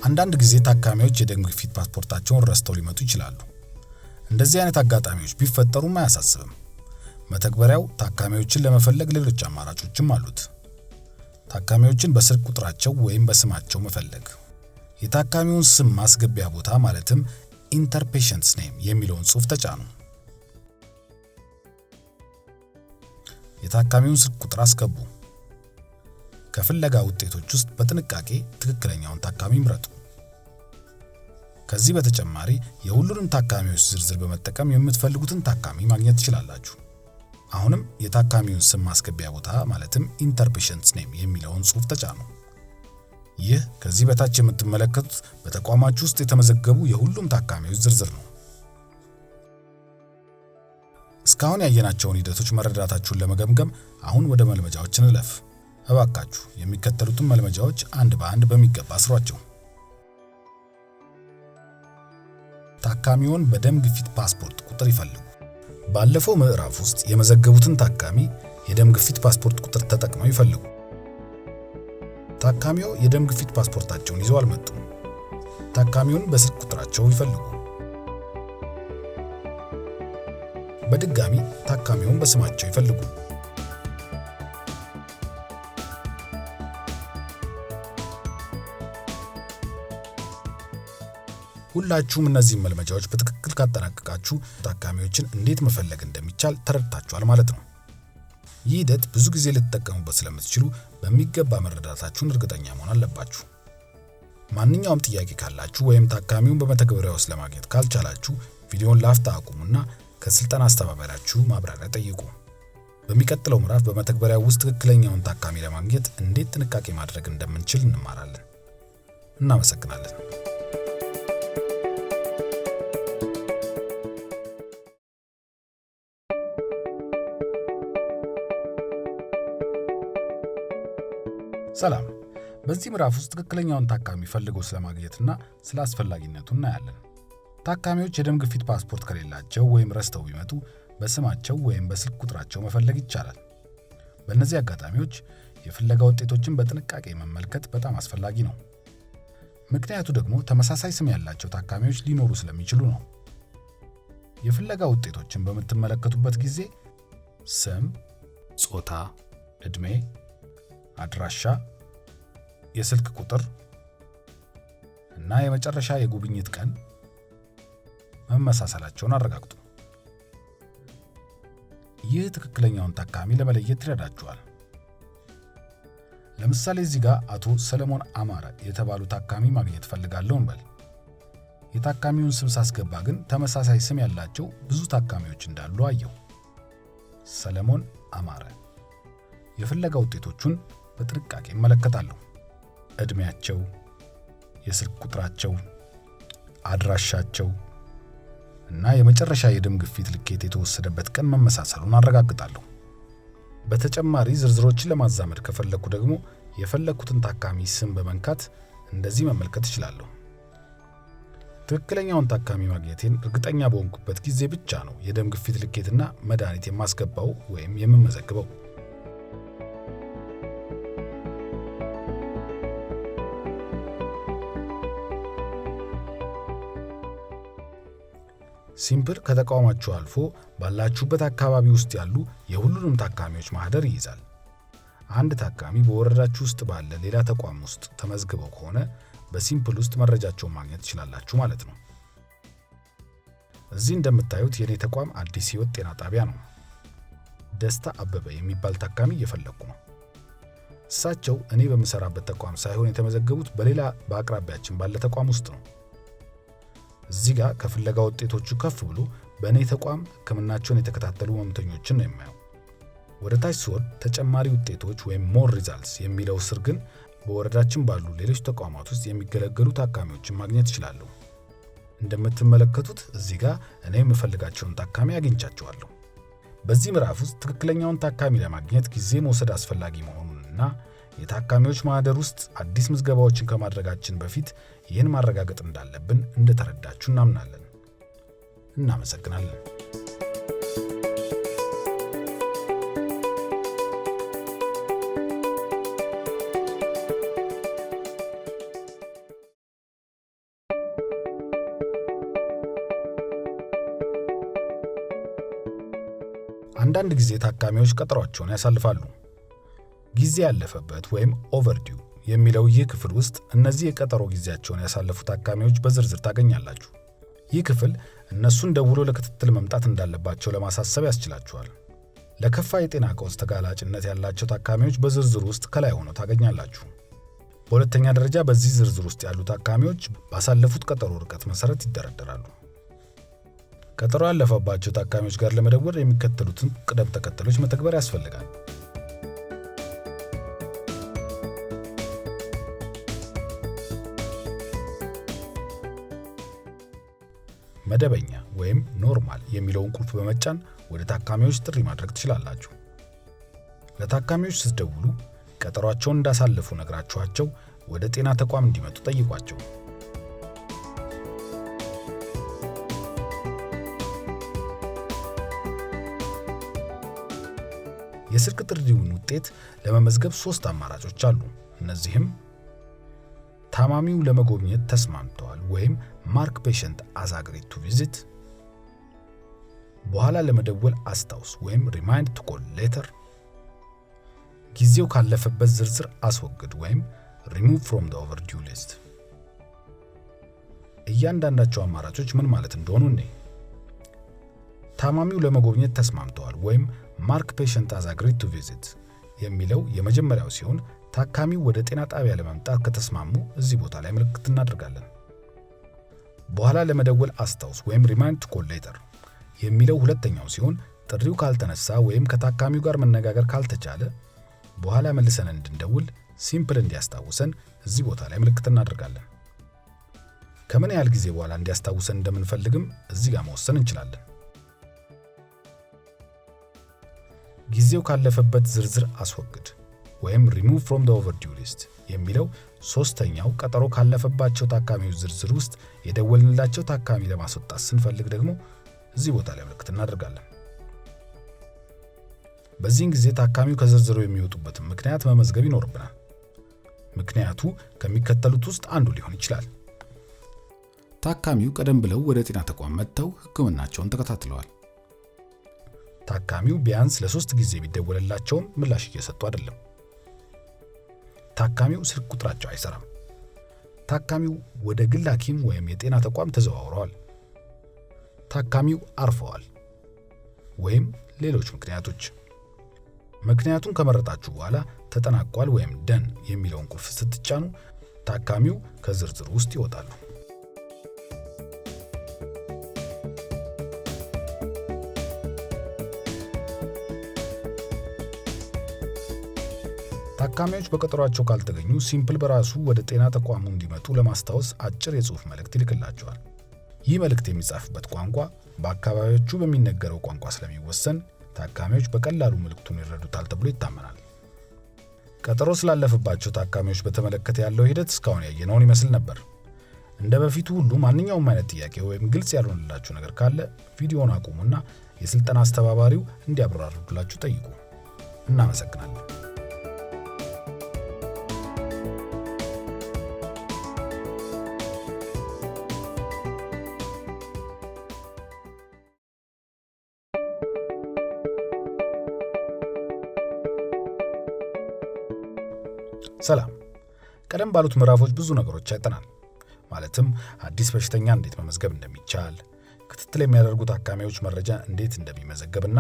አንዳንድ ጊዜ ታካሚዎች የደም ግፊት ፓስፖርታቸውን ረስተው ሊመጡ ይችላሉ። እንደዚህ አይነት አጋጣሚዎች ቢፈጠሩም አያሳስብም። መተግበሪያው ታካሚዎችን ለመፈለግ ሌሎች አማራጮችም አሉት። ታካሚዎችን በስልክ ቁጥራቸው ወይም በስማቸው መፈለግ። የታካሚውን ስም ማስገቢያ ቦታ ማለትም ኢንተር ፔሸንትስ ኔም የሚለውን ጽሑፍ ተጫኑ። የታካሚውን ስልክ ቁጥር አስገቡ። ከፍለጋ ውጤቶች ውስጥ በጥንቃቄ ትክክለኛውን ታካሚ ምረጡ። ከዚህ በተጨማሪ የሁሉንም ታካሚዎች ዝርዝር በመጠቀም የምትፈልጉትን ታካሚ ማግኘት ትችላላችሁ። አሁንም የታካሚውን ስም ማስገቢያ ቦታ ማለትም ኢንተር ፔሸንትስ ኔም የሚለውን ጽሑፍ ተጫኑ። ይህ ከዚህ በታች የምትመለከቱት በተቋማችሁ ውስጥ የተመዘገቡ የሁሉም ታካሚዎች ዝርዝር ነው። እስካሁን ያየናቸውን ሂደቶች መረዳታችሁን ለመገምገም አሁን ወደ መልመጃዎች እንለፍ። እባካችሁ የሚከተሉትን መልመጃዎች አንድ በአንድ በሚገባ ስሯቸው። ታካሚውን በደም ግፊት ፓስፖርት ቁጥር ይፈልጉ። ባለፈው ምዕራፍ ውስጥ የመዘገቡትን ታካሚ የደም ግፊት ፓስፖርት ቁጥር ተጠቅመው ይፈልጉ። ታካሚው የደም ግፊት ፓስፖርታቸውን ይዘው አልመጡም። ታካሚውን በስልክ ቁጥራቸው ይፈልጉ። በድጋሚ ታካሚውን በስማቸው ይፈልጉ። ሁላችሁም እነዚህን መልመጃዎች በትክክል ካጠናቀቃችሁ ታካሚዎችን እንዴት መፈለግ እንደሚቻል ተረድታችኋል ማለት ነው። ይህ ሂደት ብዙ ጊዜ ልትጠቀሙበት ስለምትችሉ በሚገባ መረዳታችሁን እርግጠኛ መሆን አለባችሁ። ማንኛውም ጥያቄ ካላችሁ ወይም ታካሚውን በመተግበሪያው ውስጥ ለማግኘት ካልቻላችሁ ቪዲዮውን ላፍታ አቁሙና ከስልጠና አስተባባሪያችሁ ማብራሪያ ጠይቁ። በሚቀጥለው ምዕራፍ በመተግበሪያው ውስጥ ትክክለኛውን ታካሚ ለማግኘት እንዴት ጥንቃቄ ማድረግ እንደምንችል እንማራለን። እናመሰግናለን። ሰላም። በዚህ ምዕራፍ ውስጥ ትክክለኛውን ታካሚ ፈልጎ ስለማግኘትና ስለ አስፈላጊነቱ እናያለን። ታካሚዎች የደም ግፊት ፓስፖርት ከሌላቸው ወይም ረስተው ቢመጡ በስማቸው ወይም በስልክ ቁጥራቸው መፈለግ ይቻላል። በእነዚህ አጋጣሚዎች የፍለጋ ውጤቶችን በጥንቃቄ መመልከት በጣም አስፈላጊ ነው። ምክንያቱ ደግሞ ተመሳሳይ ስም ያላቸው ታካሚዎች ሊኖሩ ስለሚችሉ ነው። የፍለጋ ውጤቶችን በምትመለከቱበት ጊዜ ስም፣ ጾታ፣ ዕድሜ፣ አድራሻ፣ የስልክ ቁጥር እና የመጨረሻ የጉብኝት ቀን መመሳሰላቸውን አረጋግጡ። ይህ ትክክለኛውን ታካሚ ለመለየት ይረዳችኋል። ለምሳሌ እዚህ ጋር አቶ ሰለሞን አማረ የተባሉ ታካሚ ማግኘት ፈልጋለሁ እንበል። የታካሚውን ስም ሳስገባ ግን ተመሳሳይ ስም ያላቸው ብዙ ታካሚዎች እንዳሉ አየሁ። ሰለሞን አማረ። የፍለጋ ውጤቶቹን በጥንቃቄ እመለከታለሁ። ዕድሜያቸው፣ የስልክ ቁጥራቸው፣ አድራሻቸው እና የመጨረሻ የደም ግፊት ልኬት የተወሰደበት ቀን መመሳሰሉን አረጋግጣለሁ። በተጨማሪ ዝርዝሮችን ለማዛመድ ከፈለኩ ደግሞ የፈለኩትን ታካሚ ስም በመንካት እንደዚህ መመልከት እችላለሁ። ትክክለኛውን ታካሚ ማግኘቴን እርግጠኛ በሆንኩበት ጊዜ ብቻ ነው የደም ግፊት ልኬትና መድኃኒት የማስገባው ወይም የምመዘግበው። ሲምፕል ከተቋማችሁ አልፎ ባላችሁበት አካባቢ ውስጥ ያሉ የሁሉንም ታካሚዎች ማህደር ይይዛል። አንድ ታካሚ በወረዳችሁ ውስጥ ባለ ሌላ ተቋም ውስጥ ተመዝግበው ከሆነ በሲምፕል ውስጥ መረጃቸውን ማግኘት ትችላላችሁ ማለት ነው። እዚህ እንደምታዩት የኔ ተቋም አዲስ ሕይወት ጤና ጣቢያ ነው። ደስታ አበበ የሚባል ታካሚ እየፈለኩ ነው። እሳቸው እኔ በምሰራበት ተቋም ሳይሆን የተመዘገቡት በሌላ በአቅራቢያችን ባለ ተቋም ውስጥ ነው። እዚህ ጋር ከፍለጋ ውጤቶቹ ከፍ ብሎ በእኔ ተቋም ሕክምናቸውን የተከታተሉ ህመምተኞችን ነው የማየው። ወደ ታች ሲወርድ ተጨማሪ ውጤቶች ወይም ሞር ሪዛልትስ የሚለው ስር ግን በወረዳችን ባሉ ሌሎች ተቋማት ውስጥ የሚገለገሉ ታካሚዎችን ማግኘት እችላለሁ። እንደምትመለከቱት እዚህ ጋር እኔ የምፈልጋቸውን ታካሚ አግኝቻቸዋለሁ። በዚህ ምዕራፍ ውስጥ ትክክለኛውን ታካሚ ለማግኘት ጊዜ መውሰድ አስፈላጊ መሆኑንና የታካሚዎች ማህደር ውስጥ አዲስ ምዝገባዎችን ከማድረጋችን በፊት ይህን ማረጋገጥ እንዳለብን እንደተረዳችሁ እናምናለን። እናመሰግናለን። አንዳንድ ጊዜ ታካሚዎች ቀጠሯቸውን ያሳልፋሉ። ጊዜ ያለፈበት ወይም ኦቨርዲው የሚለው ይህ ክፍል ውስጥ እነዚህ የቀጠሮ ጊዜያቸውን ያሳለፉ ታካሚዎች በዝርዝር ታገኛላችሁ። ይህ ክፍል እነሱን ደውሎ ለክትትል መምጣት እንዳለባቸው ለማሳሰብ ያስችላችኋል። ለከፋ የጤና ቀውስ ተጋላጭነት ያላቸው ታካሚዎች በዝርዝር ውስጥ ከላይ ሆነው ታገኛላችሁ። በሁለተኛ ደረጃ በዚህ ዝርዝር ውስጥ ያሉ ታካሚዎች ባሳለፉት ቀጠሮ ርቀት መሰረት ይደረደራሉ። ቀጠሮ ያለፈባቸው ታካሚዎች ጋር ለመደወል የሚከተሉትን ቅደም ተከተሎች መተግበር ያስፈልጋል። መደበኛ ወይም ኖርማል የሚለውን ቁልፍ በመጫን ወደ ታካሚዎች ጥሪ ማድረግ ትችላላችሁ። ለታካሚዎች ስትደውሉ ቀጠሯቸውን እንዳሳለፉ ነግራችኋቸው ወደ ጤና ተቋም እንዲመጡ ጠይቋቸው። የስልክ ጥሪውን ውጤት ለመመዝገብ 3 አማራጮች አሉ። እነዚህም ታማሚው ለመጎብኘት ተስማምተዋል ወይም ማርክ ፔሸንት አዝ አግሪድ ቱ ቪዚት፣ በኋላ ለመደወል አስታውስ ወይም ሪማይንድ ቱ ኮል ሌተር፣ ጊዜው ካለፈበት ዝርዝር አስወግድ ወይም ሪሙቭ ፍሮም ዘ ኦቨርዲው ሊስት። እያንዳንዳቸው አማራጮች ምን ማለት እንደሆኑ እኔ ታማሚው ለመጎብኘት ተስማምተዋል ወይም ማርክ ፔሸንት አዝ አግሪድ ቱ ቪዚት የሚለው የመጀመሪያው ሲሆን ታካሚው ወደ ጤና ጣቢያ ለመምጣት ከተስማሙ እዚህ ቦታ ላይ ምልክት እናደርጋለን። በኋላ ለመደወል አስታውስ ወይም ሪማይንድ ቱ ኮል ሌተር የሚለው ሁለተኛው ሲሆን ጥሪው ካልተነሳ ወይም ከታካሚው ጋር መነጋገር ካልተቻለ በኋላ መልሰን እንድንደውል ሲምፕል እንዲያስታውሰን እዚህ ቦታ ላይ ምልክት እናደርጋለን። ከምን ያህል ጊዜ በኋላ እንዲያስታውሰን እንደምንፈልግም እዚህ ጋር መወሰን እንችላለን። ጊዜው ካለፈበት ዝርዝር አስወግድ ወይም ሪሙቭ ፍሮም ዘ ኦቨርዲው ሊስት የሚለው ሶስተኛው ቀጠሮ ካለፈባቸው ታካሚዎች ዝርዝር ውስጥ የደወልንላቸው ታካሚ ለማስወጣት ስንፈልግ ደግሞ እዚህ ቦታ ላይ ምልክት እናደርጋለን። በዚህን ጊዜ ታካሚው ከዝርዝሩ የሚወጡበትን ምክንያት መመዝገብ ይኖርብናል። ምክንያቱ ከሚከተሉት ውስጥ አንዱ ሊሆን ይችላል። ታካሚው ቀደም ብለው ወደ ጤና ተቋም መጥተው ሕክምናቸውን ተከታትለዋል። ታካሚው ቢያንስ ለ3 ጊዜ ቢደወልላቸውም ምላሽ እየሰጡ አይደለም። ታካሚው ስልክ ቁጥራቸው አይሰራም። ታካሚው ወደ ግል ሐኪም ወይም የጤና ተቋም ተዘዋውረዋል። ታካሚው አርፈዋል ወይም ሌሎች ምክንያቶች። ምክንያቱን ከመረጣችሁ በኋላ ተጠናቋል ወይም ደን የሚለውን ቁልፍ ስትጫኑ ታካሚው ከዝርዝሩ ውስጥ ይወጣሉ። ታካሚዎች በቀጠሯቸው ካልተገኙ ሲምፕል በራሱ ወደ ጤና ተቋሙ እንዲመጡ ለማስታወስ አጭር የጽሑፍ መልእክት ይልክላቸዋል። ይህ መልእክት የሚጻፍበት ቋንቋ በአካባቢዎቹ በሚነገረው ቋንቋ ስለሚወሰን ታካሚዎች በቀላሉ መልእክቱን ይረዱታል ተብሎ ይታመናል። ቀጠሮ ስላለፈባቸው ታካሚዎች በተመለከተ ያለው ሂደት እስካሁን ያየነውን ይመስል ነበር። እንደ በፊቱ ሁሉ ማንኛውም አይነት ጥያቄ ወይም ግልጽ ያልሆነላችሁ ነገር ካለ ቪዲዮውን አቁሙና የስልጠና አስተባባሪው እንዲያብራሩላችሁ ጠይቁ። እናመሰግናለን። ሰላም። ቀደም ባሉት ምዕራፎች ብዙ ነገሮች አይተናል። ማለትም አዲስ በሽተኛ እንዴት መመዝገብ እንደሚቻል፣ ክትትል የሚያደርጉ ታካሚዎች መረጃ እንዴት እንደሚመዘገብና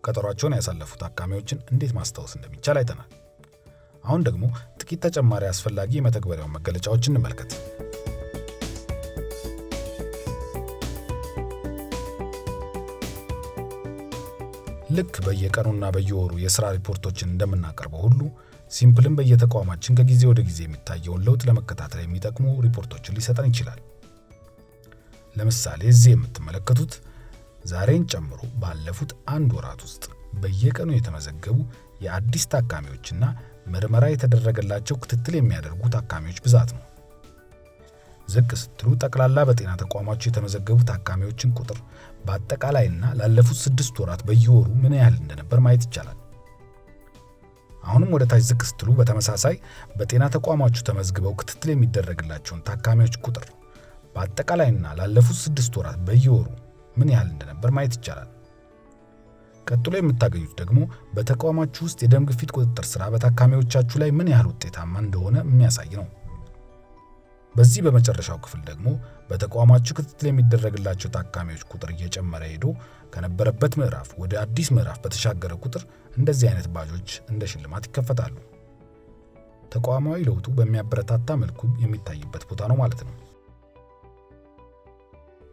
ቀጠሯቸውን ያሳለፉ ታካሚዎችን እንዴት ማስታወስ እንደሚቻል አይተናል። አሁን ደግሞ ጥቂት ተጨማሪ አስፈላጊ የመተግበሪያውን መገለጫዎች እንመልከት። ልክ በየቀኑና በየወሩ የሥራ ሪፖርቶችን እንደምናቀርበው ሁሉ ሲምፕልም በየተቋማችን ከጊዜ ወደ ጊዜ የሚታየውን ለውጥ ለመከታተል የሚጠቅሙ ሪፖርቶችን ሊሰጠን ይችላል። ለምሳሌ እዚህ የምትመለከቱት ዛሬን ጨምሮ ባለፉት 1 ወራት ውስጥ በየቀኑ የተመዘገቡ የአዲስ ታካሚዎችና ምርመራ የተደረገላቸው ክትትል የሚያደርጉ ታካሚዎች ብዛት ነው። ዝቅ ስትሉ ጠቅላላ በጤና ተቋማቸው የተመዘገቡ ታካሚዎችን ቁጥር በአጠቃላይና ላለፉት 6 ወራት በየወሩ ምን ያህል እንደነበር ማየት ይቻላል። አሁንም ወደ ታች ዝቅ ስትሉ በተመሳሳይ በጤና ተቋማቸው ተመዝግበው ክትትል የሚደረግላቸውን ታካሚዎች ቁጥር በአጠቃላይና ላለፉት 6 ወራት በየወሩ ምን ያህል እንደነበር ማየት ይቻላል። ቀጥሎ የምታገኙት ደግሞ በተቋማችሁ ውስጥ የደም ግፊት ቁጥጥር ስራ በታካሚዎቻችሁ ላይ ምን ያህል ውጤታማ እንደሆነ የሚያሳይ ነው። በዚህ በመጨረሻው ክፍል ደግሞ በተቋማችሁ ክትትል የሚደረግላቸው ታካሚዎች ቁጥር እየጨመረ ሄዶ ከነበረበት ምዕራፍ ወደ አዲስ ምዕራፍ በተሻገረ ቁጥር እንደዚህ አይነት ባጆች እንደ ሽልማት ይከፈታሉ። ተቋማዊ ለውጡ በሚያበረታታ መልኩ የሚታይበት ቦታ ነው ማለት ነው።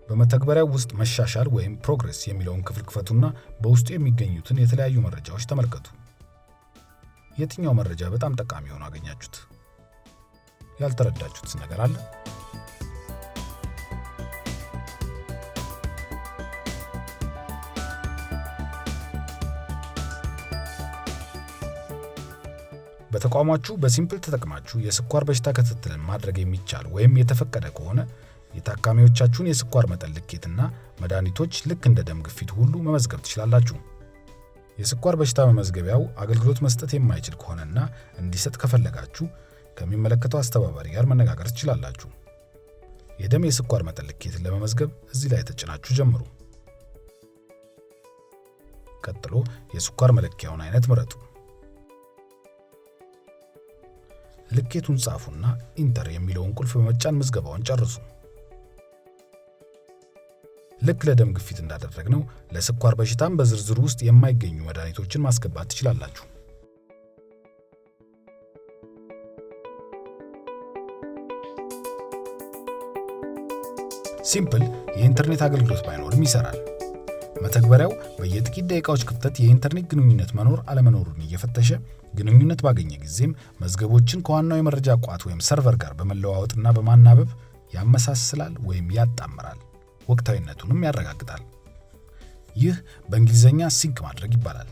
በመተግበሪያው ውስጥ መሻሻል ወይም ፕሮግሬስ የሚለውን ክፍል ክፈቱና በውስጡ የሚገኙትን የተለያዩ መረጃዎች ተመልከቱ። የትኛው መረጃ በጣም ጠቃሚ ሆኖ አገኛችሁት? ያልተረዳችሁት ነገር አለ? በተቋማችሁ በሲምፕል ተጠቅማችሁ የስኳር በሽታ ክትትልን ማድረግ የሚቻል ወይም የተፈቀደ ከሆነ የታካሚዎቻችሁን የስኳር መጠን ልኬትና መድኃኒቶች ልክ እንደ ደም ግፊት ሁሉ መመዝገብ ትችላላችሁ። የስኳር በሽታ መመዝገቢያው አገልግሎት መስጠት የማይችል ከሆነና እንዲሰጥ ከፈለጋችሁ ከሚመለከተው አስተባባሪ ጋር መነጋገር ትችላላችሁ። የደም የስኳር መጠን ልኬትን ለመመዝገብ እዚህ ላይ ተጭናችሁ ጀምሩ። ቀጥሎ የስኳር መለኪያውን አይነት ምረጡ። ልኬቱን ጻፉና ኢንተር የሚለውን ቁልፍ በመጫን ምዝገባውን ጨርሱ። ልክ ለደም ግፊት እንዳደረግነው ለስኳር በሽታም በዝርዝሩ ውስጥ የማይገኙ መድኃኒቶችን ማስገባት ትችላላችሁ። ሲምፕል የኢንተርኔት አገልግሎት ባይኖርም ይሰራል። መተግበሪያው በየጥቂት ደቂቃዎች ክፍተት የኢንተርኔት ግንኙነት መኖር አለመኖሩን እየፈተሸ ግንኙነት ባገኘ ጊዜም መዝገቦችን ከዋናው የመረጃ ቋት ወይም ሰርቨር ጋር በመለዋወጥና በማናበብ ያመሳስላል ወይም ያጣምራል፣ ወቅታዊነቱንም ያረጋግጣል። ይህ በእንግሊዝኛ ሲንክ ማድረግ ይባላል።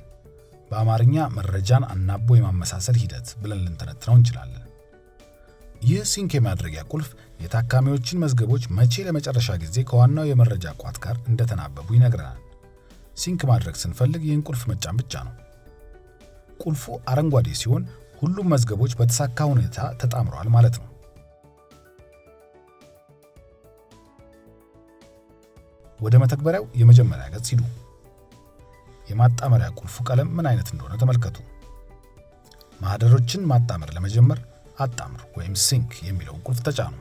በአማርኛ መረጃን አናቦ የማመሳሰል ሂደት ብለን ልንተነትነው እንችላለን። ይህ ሲንክ የማድረጊያ ቁልፍ የታካሚዎችን መዝገቦች መቼ ለመጨረሻ ጊዜ ከዋናው የመረጃ ቋት ጋር እንደተናበቡ ይነግረናል። ሲንክ ማድረግ ስንፈልግ ይህን ቁልፍ መጫን ብቻ ነው። ቁልፉ አረንጓዴ ሲሆን ሁሉም መዝገቦች በተሳካ ሁኔታ ተጣምረዋል ማለት ነው። ወደ መተግበሪያው የመጀመሪያ ገጽ ሂዱ። የማጣመሪያ ቁልፉ ቀለም ምን አይነት እንደሆነ ተመልከቱ። ማህደሮችን ማጣመር ለመጀመር አጣምር ወይም ሲንክ የሚለውን ቁልፍ ተጫኑ።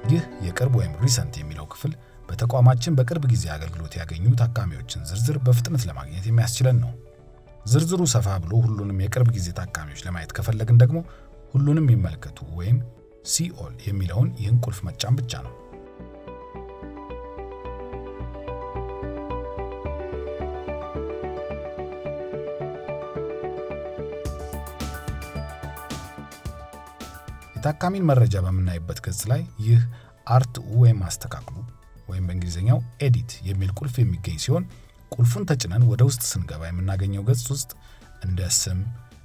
ይህ የቅርብ ወይም ሪሰንት የሚለው ክፍል በተቋማችን በቅርብ ጊዜ አገልግሎት ያገኙ ታካሚዎችን ዝርዝር በፍጥነት ለማግኘት የሚያስችለን ነው። ዝርዝሩ ሰፋ ብሎ ሁሉንም የቅርብ ጊዜ ታካሚዎች ለማየት ከፈለግን ደግሞ ሁሉንም ይመልከቱ ወይም ሲኦል የሚለውን ይህን ቁልፍ መጫን ብቻ ነው። የታካሚን መረጃ በምናይበት ገጽ ላይ ይህ አርትኡ ወይም አስተካክሉ ወይም በእንግሊዝኛው ኤዲት የሚል ቁልፍ የሚገኝ ሲሆን ቁልፉን ተጭነን ወደ ውስጥ ስንገባ የምናገኘው ገጽ ውስጥ እንደ ስም፣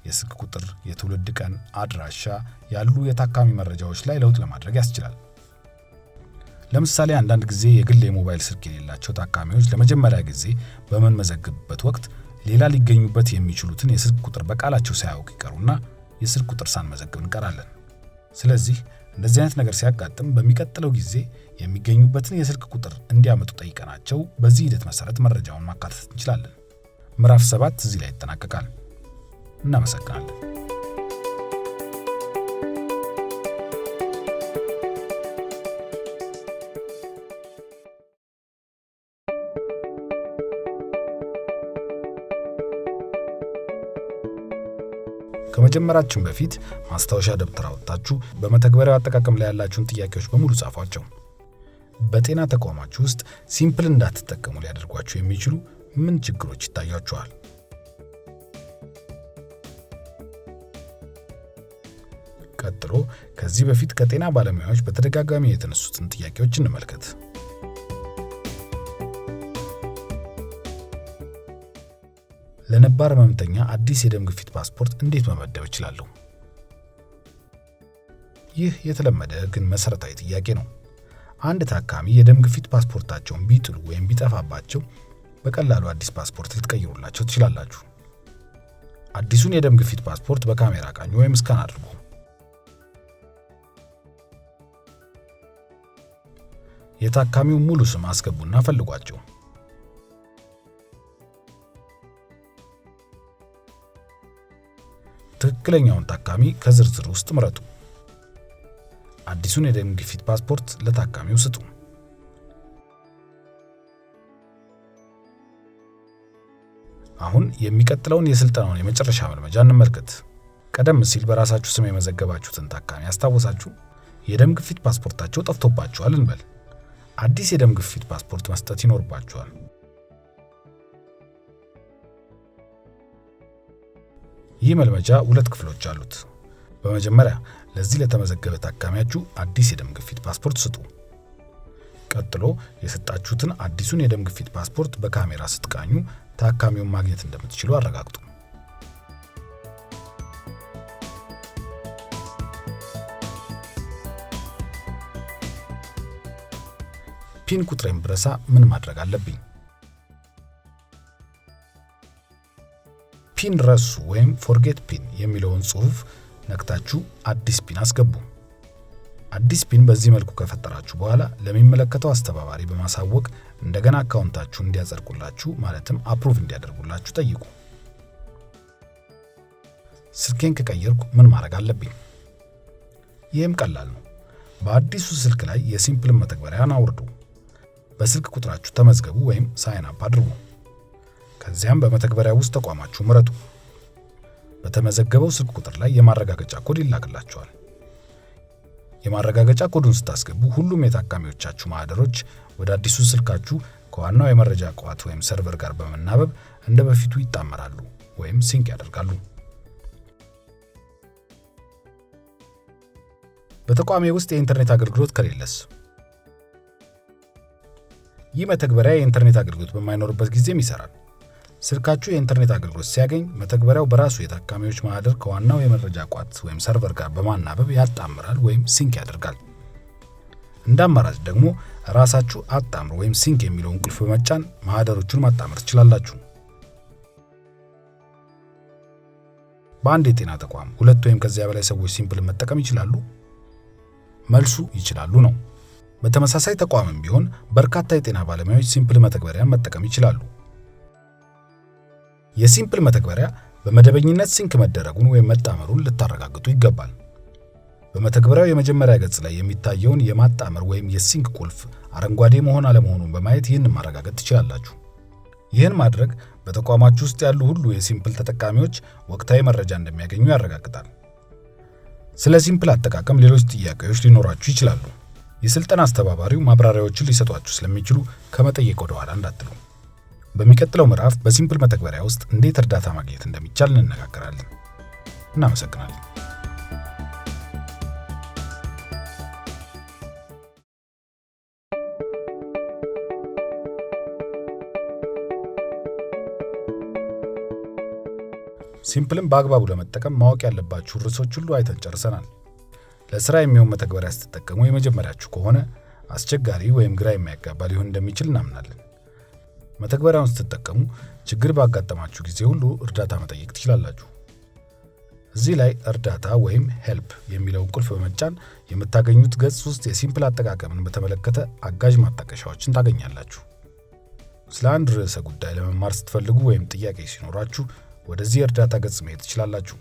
የስልክ ቁጥር፣ የትውልድ ቀን፣ አድራሻ ያሉ የታካሚ መረጃዎች ላይ ለውጥ ለማድረግ ያስችላል። ለምሳሌ አንዳንድ ጊዜ የግል የሞባይል ስልክ የሌላቸው ታካሚዎች ለመጀመሪያ ጊዜ በምንመዘግብበት ወቅት ሌላ ሊገኙበት የሚችሉትን የስልክ ቁጥር በቃላቸው ሳያውቁ ይቀሩና የስልክ ቁጥር ሳንመዘግብ እንቀራለን። ስለዚህ እንደዚህ አይነት ነገር ሲያጋጥም በሚቀጥለው ጊዜ የሚገኙበትን የስልክ ቁጥር እንዲያመጡ ጠይቀናቸው በዚህ ሂደት መሰረት መረጃውን ማካተት እንችላለን። ምዕራፍ 7 እዚህ ላይ ይጠናቀቃል። እናመሰግናለን። ከመጀመራችን በፊት ማስታወሻ ደብተር አወጣችሁ በመተግበሪያው አጠቃቀም ላይ ያላችሁን ጥያቄዎች በሙሉ ጻፏቸው። በጤና ተቋማችሁ ውስጥ ሲምፕል እንዳትጠቀሙ ሊያደርጓችሁ የሚችሉ ምን ችግሮች ይታያችኋል? ቀጥሎ ከዚህ በፊት ከጤና ባለሙያዎች በተደጋጋሚ የተነሱትን ጥያቄዎች እንመልከት። ለነባር ህመምተኛ አዲስ የደም ግፊት ፓስፖርት እንዴት መመደብ እችላለሁ? ይህ የተለመደ ግን መሰረታዊ ጥያቄ ነው። አንድ ታካሚ የደም ግፊት ፓስፖርታቸውን ቢጥሉ ወይም ቢጠፋባቸው በቀላሉ አዲስ ፓስፖርት ልትቀይሩላቸው ትችላላችሁ። አዲሱን የደም ግፊት ፓስፖርት በካሜራ ቃኙ ወይም ስካን አድርጉ። የታካሚውን ሙሉ ስም አስገቡና ፈልጓቸው። ትክክለኛውን ታካሚ ከዝርዝር ውስጥ ምረጡ። አዲሱን የደም ግፊት ፓስፖርት ለታካሚው ስጡ። አሁን የሚቀጥለውን የስልጠናውን የመጨረሻ መልመጃ እንመልከት። ቀደም ሲል በራሳችሁ ስም የመዘገባችሁትን ታካሚ አስታወሳችሁ? የደም ግፊት ፓስፖርታቸው ጠፍቶባችኋል እንበል። አዲስ የደም ግፊት ፓስፖርት መስጠት ይኖርባችኋል። ይህ መልመጃ 2 ክፍሎች አሉት። በመጀመሪያ ለዚህ ለተመዘገበ ታካሚያችሁ አዲስ የደም ግፊት ፓስፖርት ስጡ። ቀጥሎ የሰጣችሁትን አዲሱን የደም ግፊት ፓስፖርት በካሜራ ስትቃኙ ታካሚውን ማግኘት እንደምትችሉ አረጋግጡ። ፒን ቁጥሬን ብረሳ ምን ማድረግ አለብኝ? ፒን ረሱ ወይም ፎርጌት ፒን የሚለውን ጽሑፍ ነክታችሁ አዲስ ፒን አስገቡ። አዲስ ፒን በዚህ መልኩ ከፈጠራችሁ በኋላ ለሚመለከተው አስተባባሪ በማሳወቅ እንደገና አካውንታችሁን እንዲያጸድቁላችሁ ማለትም አፕሩቭ እንዲያደርጉላችሁ ጠይቁ። ስልኬን ከቀየርኩ ምን ማድረግ አለብኝ? ይህም ቀላል ነው። በአዲሱ ስልክ ላይ የሲምፕል መተግበሪያን አውርዱ። በስልክ ቁጥራችሁ ተመዝገቡ ወይም ሳይን አፕ አድርጉ። ከዚያም በመተግበሪያ ውስጥ ተቋማችሁ ምረጡ። በተመዘገበው ስልክ ቁጥር ላይ የማረጋገጫ ኮድ ይላክላችኋል። የማረጋገጫ ኮዱን ስታስገቡ ሁሉም የታካሚዎቻችሁ ማህደሮች ወደ አዲሱ ስልካችሁ ከዋናው የመረጃ ቋት ወይም ሰርቨር ጋር በመናበብ እንደ በፊቱ ይጣመራሉ ወይም ሲንክ ያደርጋሉ። በተቋሜ ውስጥ የኢንተርኔት አገልግሎት ከሌለስ? ይህ መተግበሪያ የኢንተርኔት አገልግሎት በማይኖርበት ጊዜም ይሰራል። ስልካችሁ የኢንተርኔት አገልግሎት ሲያገኝ መተግበሪያው በራሱ የታካሚዎች ማህደር ከዋናው የመረጃ ቋት ወይም ሰርቨር ጋር በማናበብ ያጣምራል ወይም ሲንክ ያደርጋል። እንደ አማራጭ ደግሞ ራሳችሁ አጣምሩ ወይም ሲንክ የሚለውን ቁልፍ በመጫን ማህደሮቹን ማጣመር ትችላላችሁ። በአንድ የጤና ተቋም 2 ወይም ከዚያ በላይ ሰዎች ሲምፕል መጠቀም ይችላሉ? መልሱ ይችላሉ ነው። በተመሳሳይ ተቋምም ቢሆን በርካታ የጤና ባለሙያዎች ሲምፕል መተግበሪያን መጠቀም ይችላሉ። የሲምፕል መተግበሪያ በመደበኝነት ሲንክ መደረጉን ወይም መጣመሩን ልታረጋግጡ ይገባል። በመተግበሪያው የመጀመሪያ ገጽ ላይ የሚታየውን የማጣመር ወይም የሲንክ ቁልፍ አረንጓዴ መሆን አለመሆኑን በማየት ይህንን ማረጋገጥ ትችላላችሁ። ይህን ማድረግ በተቋማችሁ ውስጥ ያሉ ሁሉ የሲምፕል ተጠቃሚዎች ወቅታዊ መረጃ እንደሚያገኙ ያረጋግጣል። ስለ ሲምፕል አጠቃቀም ሌሎች ጥያቄዎች ሊኖራችሁ ይችላሉ። የስልጠና አስተባባሪው ማብራሪያዎችን ሊሰጧችሁ ስለሚችሉ ከመጠየቅ ወደ ኋላ እንዳትሉ። በሚቀጥለው ምዕራፍ በሲምፕል መተግበሪያ ውስጥ እንዴት እርዳታ ማግኘት እንደሚቻል እንነጋገራለን። እናመሰግናለን። ሲምፕልን በአግባቡ ለመጠቀም ማወቅ ያለባችሁ ርዕሶች ሁሉ አይተን ጨርሰናል። ለስራ የሚሆን መተግበሪያ ስትጠቀሙ የመጀመሪያችሁ ከሆነ አስቸጋሪ ወይም ግራ የሚያጋባ ሊሆን እንደሚችል እናምናለን። መተግበሪያውን ስትጠቀሙ ችግር ባጋጠማችሁ ጊዜ ሁሉ እርዳታ መጠየቅ ትችላላችሁ። እዚህ ላይ እርዳታ ወይም ሄልፕ የሚለውን ቁልፍ በመጫን የምታገኙት ገጽ ውስጥ የሲምፕል አጠቃቀምን በተመለከተ አጋዥ ማጣቀሻዎችን ታገኛላችሁ። ስለ አንድ ርዕሰ ጉዳይ ለመማር ስትፈልጉ ወይም ጥያቄ ሲኖራችሁ ወደዚህ እርዳታ ገጽ መሄድ ትችላላችሁ።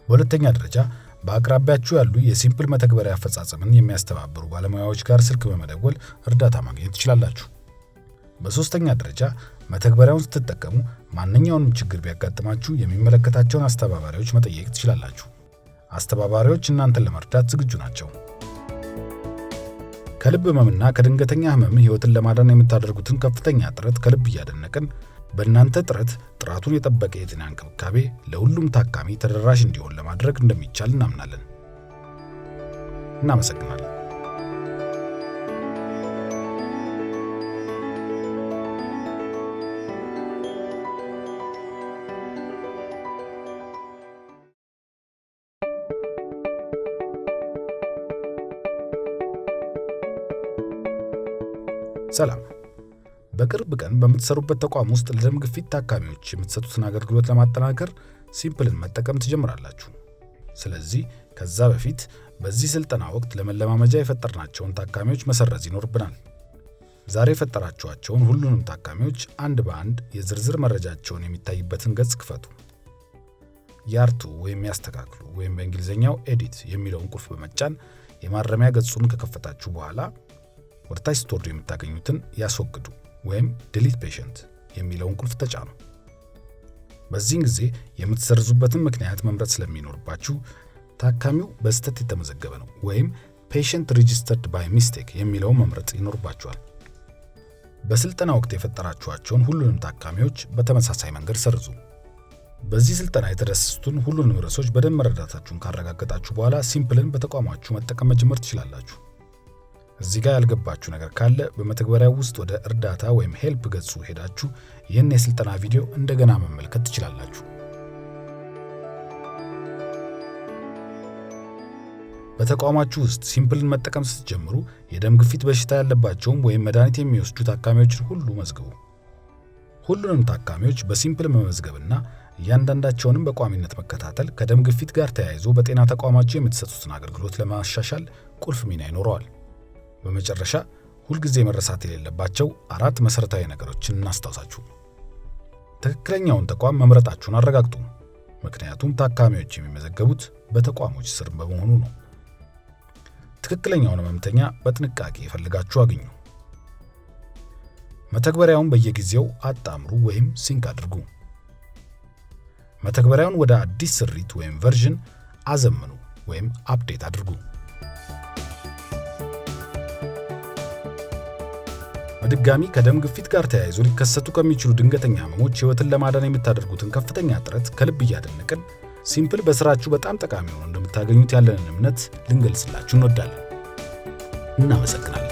በሁለተኛ ደረጃ በአቅራቢያችሁ ያሉ የሲምፕል መተግበሪያ አፈጻጸምን የሚያስተባብሩ ባለሙያዎች ጋር ስልክ በመደወል እርዳታ ማግኘት ትችላላችሁ። በሶስተኛ ደረጃ መተግበሪያውን ስትጠቀሙ ማንኛውንም ችግር ቢያጋጥማችሁ የሚመለከታቸውን አስተባባሪዎች መጠየቅ ትችላላችሁ። አስተባባሪዎች እናንተን ለመርዳት ዝግጁ ናቸው። ከልብ ህመምና ከድንገተኛ ህመም ህይወትን ለማዳን የምታደርጉትን ከፍተኛ ጥረት ከልብ እያደነቅን በእናንተ ጥረት ጥራቱን የጠበቀ የጤና እንክብካቤ ለሁሉም ታካሚ ተደራሽ እንዲሆን ለማድረግ እንደሚቻል እናምናለን። እናመሰግናለን። ሰላም። በቅርብ ቀን በምትሰሩበት ተቋም ውስጥ ለደም ግፊት ታካሚዎች የምትሰጡትን አገልግሎት ለማጠናከር ሲምፕልን መጠቀም ትጀምራላችሁ። ስለዚህ ከዛ በፊት በዚህ ስልጠና ወቅት ለመለማመጃ የፈጠርናቸውን ታካሚዎች መሰረዝ ይኖርብናል። ዛሬ የፈጠራችኋቸውን ሁሉንም ታካሚዎች አንድ በአንድ የዝርዝር መረጃቸውን የሚታይበትን ገጽ ክፈቱ። ያርቱ ወይም ያስተካክሉ ወይም በእንግሊዝኛው ኤዲት የሚለውን ቁልፍ በመጫን የማረሚያ ገጹን ከከፈታችሁ በኋላ ወደታች ስትወርዱ የምታገኙትን ያስወግዱ ወይም ዲሊት ፔሸንት የሚለውን ቁልፍ ተጫኑ። በዚህን ጊዜ የምትሰርዙበትን ምክንያት መምረጥ ስለሚኖርባችሁ ታካሚው በስህተት የተመዘገበ ነው ወይም ፔሸንት ሬጂስተርድ ባይ ሚስቴክ የሚለውን መምረጥ ይኖርባችኋል። በስልጠና ወቅት የፈጠራችኋቸውን ሁሉንም ታካሚዎች በተመሳሳይ መንገድ ሰርዙ። በዚህ ስልጠና የተዳሰሱትን ሁሉንም ርዕሶች በደንብ መረዳታችሁን ካረጋገጣችሁ በኋላ ሲምፕልን በተቋማችሁ መጠቀም መጀመር ትችላላችሁ። እዚህ ጋር ያልገባችሁ ነገር ካለ በመተግበሪያው ውስጥ ወደ እርዳታ ወይም ሄልፕ ገጹ ሄዳችሁ ይህን የስልጠና ቪዲዮ እንደገና መመልከት ትችላላችሁ። በተቋማችሁ ውስጥ ሲምፕልን መጠቀም ስትጀምሩ የደም ግፊት በሽታ ያለባቸውን ወይም መድኃኒት የሚወስዱ ታካሚዎችን ሁሉ መዝግቡ። ሁሉንም ታካሚዎች በሲምፕል መመዝገብና እያንዳንዳቸውንም በቋሚነት መከታተል ከደም ግፊት ጋር ተያይዞ በጤና ተቋማችሁ የምትሰጡትን አገልግሎት ለማሻሻል ቁልፍ ሚና ይኖረዋል። በመጨረሻ ሁልጊዜ መረሳት የሌለባቸው 4 መሰረታዊ ነገሮችን እናስታውሳችሁ። ትክክለኛውን ተቋም መምረጣችሁን አረጋግጡ፣ ምክንያቱም ታካሚዎች የሚመዘገቡት በተቋሞች ስር በመሆኑ ነው። ትክክለኛውን ህመምተኛ በጥንቃቄ ፈልጋችሁ አግኙ። መተግበሪያውን በየጊዜው አጣምሩ ወይም ሲንክ አድርጉ። መተግበሪያውን ወደ አዲስ ስሪት ወይም ቨርዥን አዘምኑ ወይም አፕዴት አድርጉ። በድጋሚ ከደም ግፊት ጋር ተያይዞ ሊከሰቱ ከሚችሉ ድንገተኛ ህመሞች ህይወትን ለማዳን የምታደርጉትን ከፍተኛ ጥረት ከልብ እያደነቅን ሲምፕል በስራችሁ በጣም ጠቃሚ ሆኖ እንደምታገኙት ያለንን እምነት ልንገልጽላችሁ እንወዳለን። እናመሰግናለን።